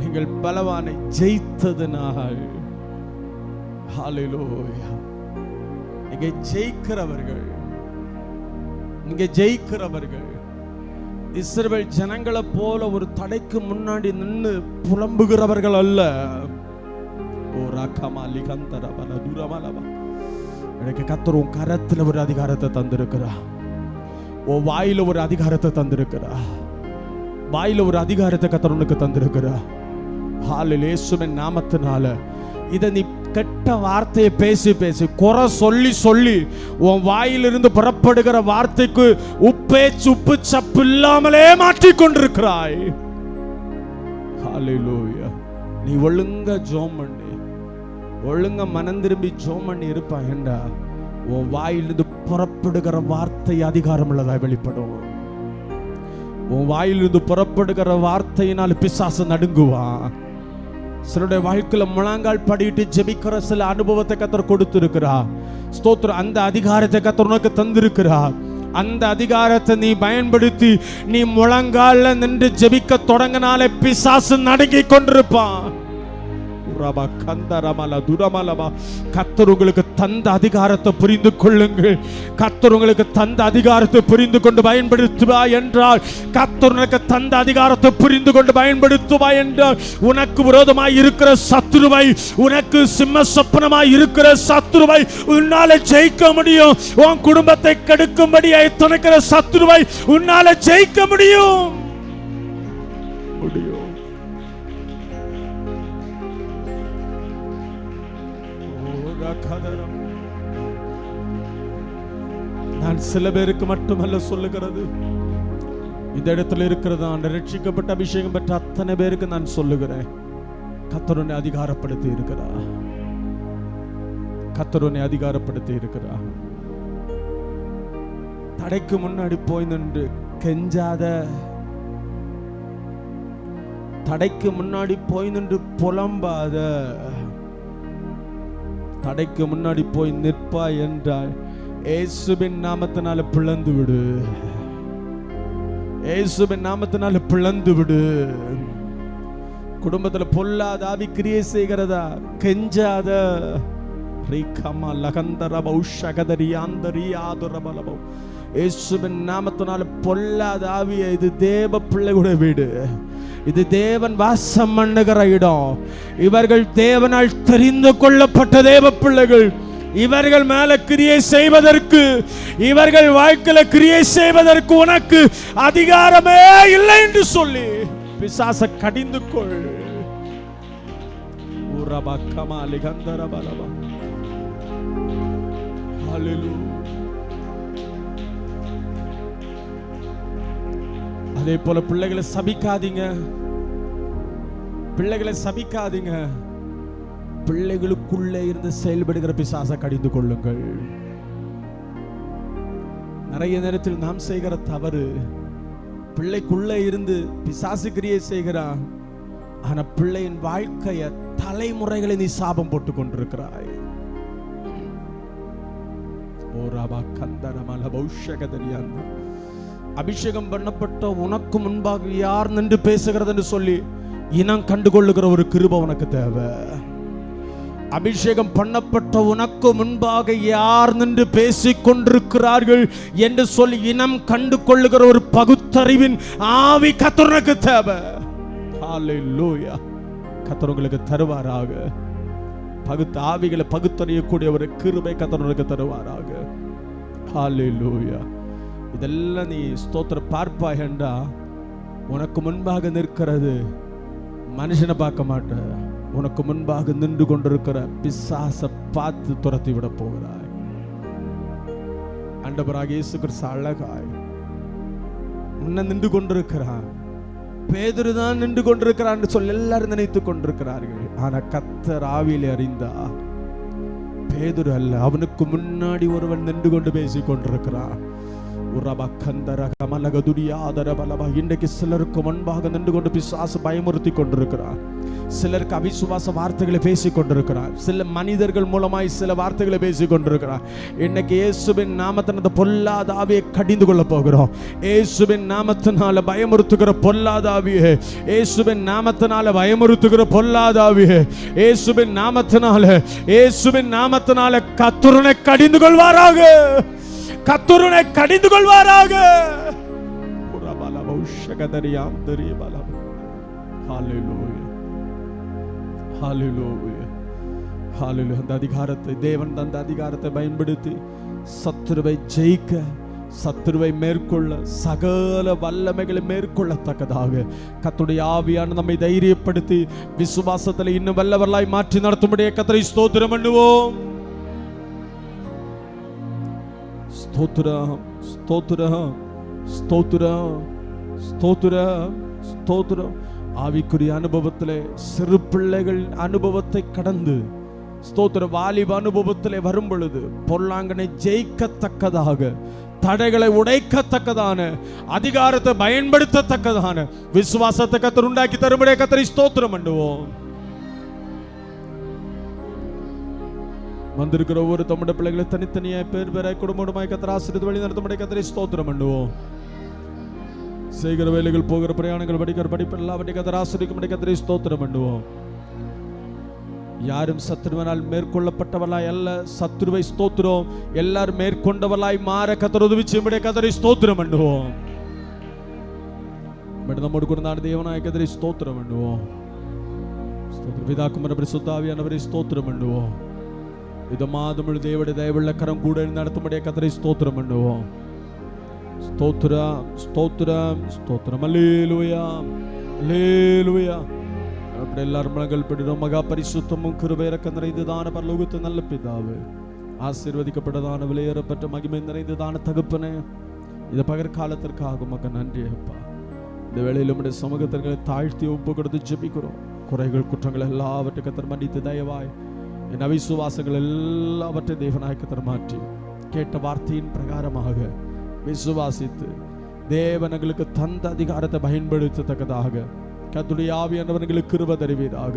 நீங்கள் பலவானை ஜெயித்ததனால் ஹalleluya. நீங்க ஜெயிக்கிறவர்கள், நீங்க ஜெயிக்கிறவர்கள். இஸ்ரவேல் ஜனங்களை போல ஒரு தடைக்கு முன்னாடி நின்று புலம்புகிறவர்கள் அல்ல. கர்த்தர் உன் கரத்துல ஒரு அதிகாரத்தை தந்திருக்கிறார். உன் வாயில ஒரு அதிகாரத்தை தந்திருக்கிறார். வாயில ஒரு அதிகாரத்தை கர்த்தர் உனக்கு தந்திருக்கிறார். ஹalleluya. இயேசுவின் நாமத்தினால இத நீ கெட்ட வார்த்தையை பேசி பேசி குறை சொல்லி சொல்லி உன் வாயிலிருந்து புறப்படுகிற வார்த்தைக்கு உப்பேச்சு உப்பு சப்பு இல்லாமலே மாற்றிக் கொண்டிருக்கிறாய். ஹalleluya. நீ ஒழுங்கா ஜெபம் பண்ணி, ஒழுங்கா மனம் திரும்பி ஜெபம் பண்ணி இருப்பாய் என்றா உன் வாயிலிருந்து புறப்படுகிற வார்த்தை அதிகாரம் உள்ளதா வெளிப்படும். உன் வாயிலிருந்து புறப்படுகிற வார்த்தையினால் பிசாசு நடுங்குவான். சிலருடைய வாழ்க்கையில முழங்கால் படிட்டு ஜெபிக்கிற சில அனுபவத்தை கர்த்தர் கொடுத்திருக்கிறார். ஸ்தோத்திரம். அந்த அதிகாரத்தை கர்த்தர் உனக்கு தந்திருக்கிறார். அந்த அதிகாரத்தை நீ பயன்படுத்தி நீ முழங்கால நின்று ஜெபிக்க தொடங்கினாலே பிசாசு நடுங்கிக் கொண்டிருப்பான். கர்த்தர் உங்களுக்கு தந்த அதிகாரத்தை புரிந்து கொள்ளுங்கள். கர்த்தர் உங்களுக்கு தந்த அதிகாரத்தை புரிந்து கொண்டு பயன்படுத்துவாய் என்றால், கர்த்தர் உனக்கு தந்த அதிகாரத்தை புரிந்து கொண்டு பயன்படுத்துவாய் என்றால், உனக்கு விரோதமாய் இருக்கிற சத்துருவை, உனக்கு சிம்ம சொப்பனமாய் இருக்கிற சத்துருவை உன்னால ஜெயிக்க முடியும். உன் குடும்பத்தை கெடுக்கும்படியாய் துணைக்கிற சத்துருவை உன்னால ஜெயிக்க முடியும். நான் சில பேருக்கு மட்டுமல்ல சொல்லுகிறது, இந்த இடத்துல இருக்கிறது ரட்சிக்கப்பட்ட அபிஷேகம் பெற்ற அத்தனை பேருக்கு நான் சொல்லுகிறேன். கர்த்தர் உன்னை அதிகாரப்படுத்தி இருக்கிறார். கர்த்தர் உன்னை அதிகாரப்படுத்தி இருக்கிறார். தடைக்கு முன்னாடி போய் நின்று கெஞ்சாத, தடைக்கு முன்னாடி போய் நின்று புலம்பாத. தடைக்கு முன்னாடி போய் நிற்பாய் என்றால் இயேசுவின் நாமத்தினால பிளந்து விடு. இயேசுவின் நாமத்தினால பிளந்து விடு. குடும்பத்துல பொல்லாத ஆவி கிரியை செய்கிறதா கெஞ்சாத. இயேசுவின் நாமத்தினால பொல்லாத ஆவியை, இது தேவ பிள்ளைகளுடைய வீடு, இது தேவன் வாசம் பண்ணுகிற இடம். இவர்கள் தேவனால் தெரிந்து கொள்ளப்பட்ட தேவ பிள்ளைகள். இவர்கள் மேல கிரியை செய்வதற்கு, இவர்கள் வாழ்க்கையில கிரியை செய்வதற்கு உனக்கு அதிகாரமே இல்லை என்று சொல்லி பிசாச கடிந்து கொள். அதே போல பிள்ளைகளை சபிக்காதீங்க. பிள்ளைகளை சபிக்காதீங்க. பிள்ளைகளுக்குள்ளே இருந்து செயல்படுகிற பிசாசை கடிந்து கொள்ளுங்கள். நிறைய நேரத்தில் நாம் செய்கிற தவறு, பிள்ளைக்குள்ள இருந்து பிசாசு கிரியை செய்கிறான், ஆனா பிள்ளையின் வாழ்க்கைய தலைமுறைகளை நீ சாபம் போட்டு கொண்டிருக்கிறாய். அபிஷேகம் பண்ணப்பட்ட உனக்கு முன்பாக யார் நின்று பேசுகிறது என்று சொல்லி இனம் கண்டுகொள்ளுகிற ஒரு கிருபை உனக்கு தேவை. அபிஷேகம் பண்ணப்பட்ட உனக்கு முன்பாக யார் நின்று பேசிக் கொண்டிருக்கிறார்கள் என்று சொல்லி இனம் கண்டு கொள்ளுகிற ஒரு பகுத்தறிவின் ஆவி கர்த்தருக்கு தேவை. ஹல்லேலூயா. கர்த்தர் உங்களுக்கு தருவாராக. பகுத்த ஆவிகளை பகுத்தறியக்கூடிய ஒரு கிருபை கர்த்தருக்கு தருவாராக. ஹல்லேலூயா. இதெல்லாம் நீ ஸ்தோத்திர பார்ப்பாய் என்றா உனக்கு முன்பாக நிற்கிறது மனுஷனை பார்க்க மாட்ட, உனக்கு முன்பாக நின்று கொண்டிருக்கிற பிசாசை பார்த்து துரத்தி விட போகிறாய். ஆண்டவராக இயேசு கிறிஸ்து அழகாய் உன்னை நின்று கொண்டிருக்கிறான். பேதுரு தான் நின்று கொண்டிருக்கிறான் சொல்லி எல்லாரும் நினைத்துக் கொண்டிருக்கிறார்கள். ஆனா கர்த்தர் ஆவியிலே அறிந்தா பேதுரு அல்ல, அவனுக்கு முன்னாடி ஒருவன் நின்று கொண்டு பேசிக் கொண்டிருக்கிறான். இன்றைக்கு சிலருக்கு முன்பாக நின்று கொண்டு பிசாசு பயமுறுத்தி கொண்டிருக்கிறார். சிலருக்கு அவிசுவாச வார்த்தைகளை பேசிக் கொண்டிருக்கிறார். சில மனிதர்கள் மூலமாய் சில வார்த்தைகளை பேசிக் கொண்டிருக்கிறார். இன்னைக்கு இயேசுவின் நாமத்தின் பொல்லாத ஆவியை கடிந்து கொள்ள போகிறோம். இயேசுவின் நாமத்தினால பயமுறுத்துகிற பொல்லாத ஆவியே, இயேசுவின் நாமத்தினால பயமுறுத்துகிற பொல்லாத ஆவியே, இயேசுவின் நாமத்தினால கர்த்தரை கடிந்து கொள்வாராக. கர்த்தரை கடிந்து கொள்வாராக. அந்த அதிகாரத்தை தேவன் தந்த அதிகாரத்தை பயன்படுத்தி சத்துருவை ஜெயிக்க, சத்துருவை மேற்கொள்ள, சகல வல்லமைகளை மேற்கொள்ளத்தக்கதாக கர்த்தருடைய ஆவியான நம்மை தைரியப்படுத்தி விசுவாசத்தில் இன்னும் வல்லவர்களாய் மாற்றி நடத்தும்படியே கர்த்தரை ஸ்தோத்திரம் பண்ணுவோம். ஸ்தோத்திரம், ஸ்தோத்திரம், ஸ்தோத்திரம், ஸ்தோத்திரம், ஸ்தோத்திரம். ஆவிக்குரிய அனுபவத்திலே சிறு பிள்ளைகள் அனுபவத்தை கடந்து ஸ்தோத்திர வாலிப அனுபவத்திலே வரும் பொழுது பொல்லாங்கனை ஜெயிக்கத்தக்கதாக, தடைகளை உடைக்கத்தக்கதான அதிகாரத்தை பயன்படுத்தத்தக்கதான விசுவாசத்தை கர்த்தர் உண்டாக்கி தரும்படியே கர்த்தரை ஸ்தோத்திரம் பண்ணுவோம். வந்திருக்கிற ஒவ்வொரு தம்முடைய பிள்ளைகளை தனித்தனியாய் பேர் பேராய் குடும்பமாய் கர்த்தர் ஆசீர்வதித்து வழி நடத்தும்படியே கர்த்தரை ஸ்தோத்திரம் பண்ணுவோம். செய்கிற வேலைகள், போகிற பிரயாணங்கள், படிக்கிற படிப்பு எல்லாவற்றையும் கர்த்தர் ஆசீர்வதிக்கும்படியே கர்த்தரை ஸ்தோத்திரம் பண்ணுவோம். யாரும் சத்துருவனால் மேற்கொள்ளப்பட்டவளாய் அல்ல, சத்துருவை ஸ்தோத்திரம் எல்லாரும் மேற்கொண்டவளாய் மாற கர்த்தர் உதவி செய்யும்படியே கர்த்தரை ஸ்தோத்திரம் பண்ணுவோம். நம்மோடு கூட தேவனாய கர்த்தரை ஸ்தோத்திரம் பண்ணுவோம். ஸ்தோத்திர பிதா குமார பரிசுத்த ஆவியானவரை ஸ்தோத்திரம் பண்ணுவோம். இது மாதமுழு தேவனுடைய தயவுள்ள கரம் கூட நடத்தும்படியே கர்த்தரை ஸ்தோத்திரம் பண்ணுவோம். ஸ்தோத்திரம், ஸ்தோத்திரம், ஸ்தோத்திரம். அல்லேலூயா, அல்லேலூயா. அப்படி எல்லாரும் மனங்கள் பிடிடும் மகா பரிசுத்தமும் கிருபை இரக்கம் நிறைந்ததான பரலோகத்தின் நல்ல பிதாவே, ஆசீர்வதிக்கப்பட்டதான விலையேறப்பட்ட மகிமை நிறைந்ததான தகப்பனே, இந்த பகற்காலத்திற்காக மக நன்றி அப்பா. இந்த வேளையில் உம்முடைய சமூகத்திற்களை தாழ்த்தி ஒப்பு கொடுத்து ஜெபிக்கிறோம். குறைகள் குற்றங்கள் எல்லாவற்றையும் கர்த்தர் மன்னித்து தயவாய் என் அவிசுவாசங்கள் எல்லாவற்றையும் தேவனாய் கர்த்தர் மாற்றி கேட்ட வார்த்தையின் பிரகாரமாக விசுவாசித்து தேவனங்களுக்கு தந்த அதிகாரத்தை பயன்படுத்தத்தக்கதாக கர்த்தருடைய ஆவியானவர்களுக்கு கிருபை தருவீராக.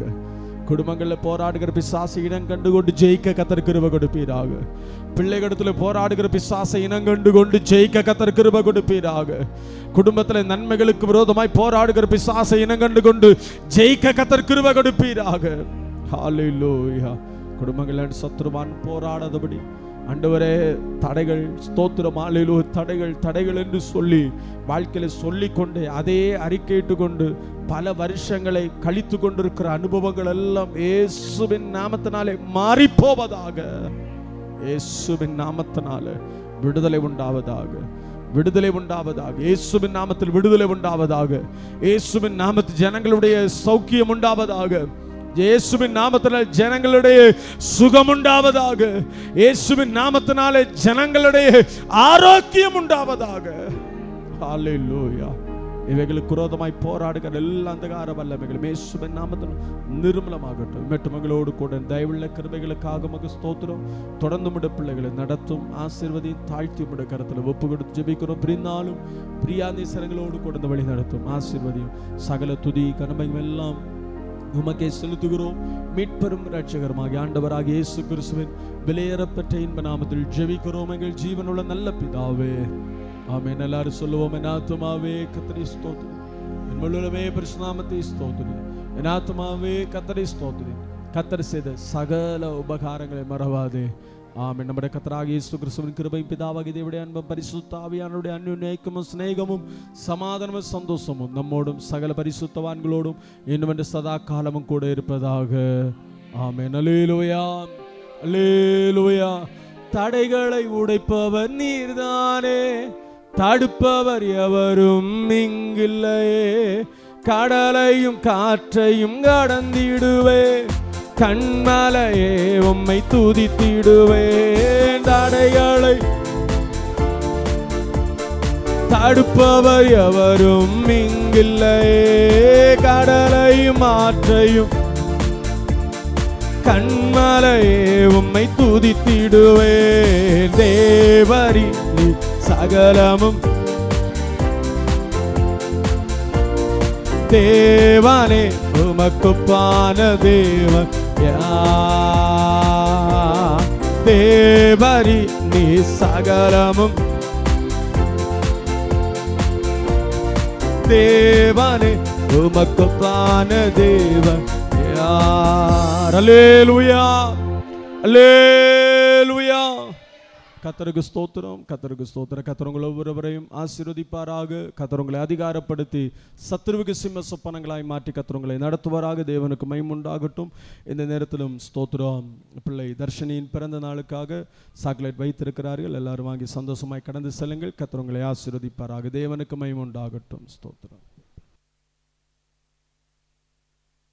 குடும்பங்களில் போராடுகிற பிசாசை இனம் கண்டு கொண்டு ஜெயிக்க கர்த்தர் கிருபை கொடுப்பீராக. பிள்ளைகளிடத்தில் போராடுகிற பிசாசை இனம் கண்டு கொண்டு ஜெயிக்க கர்த்தர் கிருபை கொடுப்பீராக. குடும்பத்தில் நன்மைகளுக்கு விரோதமாய் போராடுகிற பிசாசை இனம் கண்டு கொண்டு ஜெயிக்க கர்த்தர் கிருபை கொடுப்பீராக. ஹல்லேலூயா. குடும்பங்களில் சத்துருவான் போராடாதபடி ஆண்டவரே தடைகள், ஸ்தோத்திரம், ஹல்லேலூயா, தடைகள் தடைகள் என்று சொல்லி வாழ்க்கையில சொல்லிக்கொண்டே அதே அறிக்கையிட்டு கொண்டு பல வருஷங்களை கழித்து கொண்டிருக்கிற அனுபவங்கள் எல்லாம் இயேசுவின் நாமத்தினாலே மாறி போவதாக. இயேசுவின் நாமத்தினாலே விடுதலை உண்டாவதாக, விடுதலை உண்டாவதாக. இயேசுவின் நாமத்தில் விடுதலை உண்டாவதாக. இயேசுவின் நாமத்தில் ஜனங்களுடைய சௌக்கியம் உண்டாவதாக. இயேசுவின் நாமத்தினாலே ஜனங்களுடைய சுகம் உண்டாவதாக. இயேசுவின் நாமத்தினாலே ஜனங்களுடைய ஆரோக்கியம் உண்டாவதாக. ஹல்லேலூயா. இவைகளுக்கு விரோதமாய் போராடுகிற எல்லா அந்தகார வல்லமைகளும் இயேசுவின் நாமத்தில் நிர்மூலமாகட்டும். மட்டும் மகளோடு கூட தயவுள்ள கிருபைகளுக்காக மக ஸ்தோத்திரம். தொடர்ந்து முட பிள்ளைகளை நடத்தும், ஆசீர்வதியும், தாழ்த்தி முட கரத்தில் ஒப்பு கொடுத்து ஜெபிக்கிறோம். பிரிந்தாலும் பிரியாதீசரங்களோடு கூட வழி நடத்தும், ஆசீர்வதியும். சகல துதி கனமையும் எல்லாம் உமக்கே செலுத்துகிறோம். மீட்பெரும் இரட்சகருமாகிய ஆண்டவராகிய இயேசு கிறிஸ்துவின் விலையேறப்பெற்ற இன்ப நாமத்தில் ஜெபிக்கிறோம் எங்கள் ஜீவனுள்ள நல்ல பிதாவே, ஆமென். எல்லாரும் சொல்லுவோம், என் ஆத்துமாவே கர்த்தரை ஸ்தோத்திரி, என் முழுவதுமே பரிசுத்த நாமத்தை ஸ்தோத்திரி, என் ஆத்துமாவே கர்த்தரை ஸ்தோத்திரி. கர்த்தர் செய்த சகல உபகாரங்களை மறவாதே. ஆமென். நம்முடைய கர்த்தராகிய இயேசு கிறிஸ்துவின் கிருபையும் பிதாவாகிய தேவனுடைய அன்பும் பரிசுத்த ஆவியானவருடைய அன்யோன்ய ஐக்கியமும் சிநேகமும் சமாதானமும் சந்தோஷமும் நம்மோடும் சகல பரிசுத்தவான்களோடும் இன்னும் சதா காலமும் கூட இருப்பதாக. ஆமென். அல்லேலூயா, அல்லேலூயா. தடைகளை உடைப்பவர் நீர்தானே, தடுப்பவர் எவரும் இங்கில்லையே. கடலையும் காற்றையும் கடந்திடுவே, கண்மலையே உம்மை துதித்திடுவேன். தடைகளை தடுப்பவர் எவரும் இங்கில்லையே. கடலையும் ஆற்றையும் கண்மலையே உம்மை துதித்திடுவேன். தேவரி சகலமும் தேவனே உமக்குப்பான தேவன் தேவரி நீ சகலமும் தேவனே உமக்குப்பான தேவன் யார். அல்லேலூயா, அல்லேலூயா. கர்த்தருக்கு ஸ்தோத்திரம், கர்த்தருக்கு ஸ்தோத்திரம். கர்த்தர் உங்கள் ஒவ்வொருவரையும் ஆசீர்வதிப்பாராக. கர்த்தர் உங்களை அதிகாரப்படுத்தி சத்துருவுக்கு சிம்ம சொப்பனங்களாய் மாற்றி கர்த்தர் உங்களை நடத்துவாராக. தேவனுக்கு மகிமை உண்டாகட்டும். இந்த நேரத்திலும் ஸ்தோத்திரம். பிள்ளை தர்ஷினியின் பிறந்த நாளுக்காக சாக்லேட் வைத்திருக்கிறார்கள். எல்லாரும் வாங்கி சந்தோஷமாய் கடந்து செல்லுங்கள். கர்த்தர் உங்களை ஆசீர்வதிப்பாராக. தேவனுக்கு மகிமை உண்டாகட்டும். ஸ்தோத்திரம்.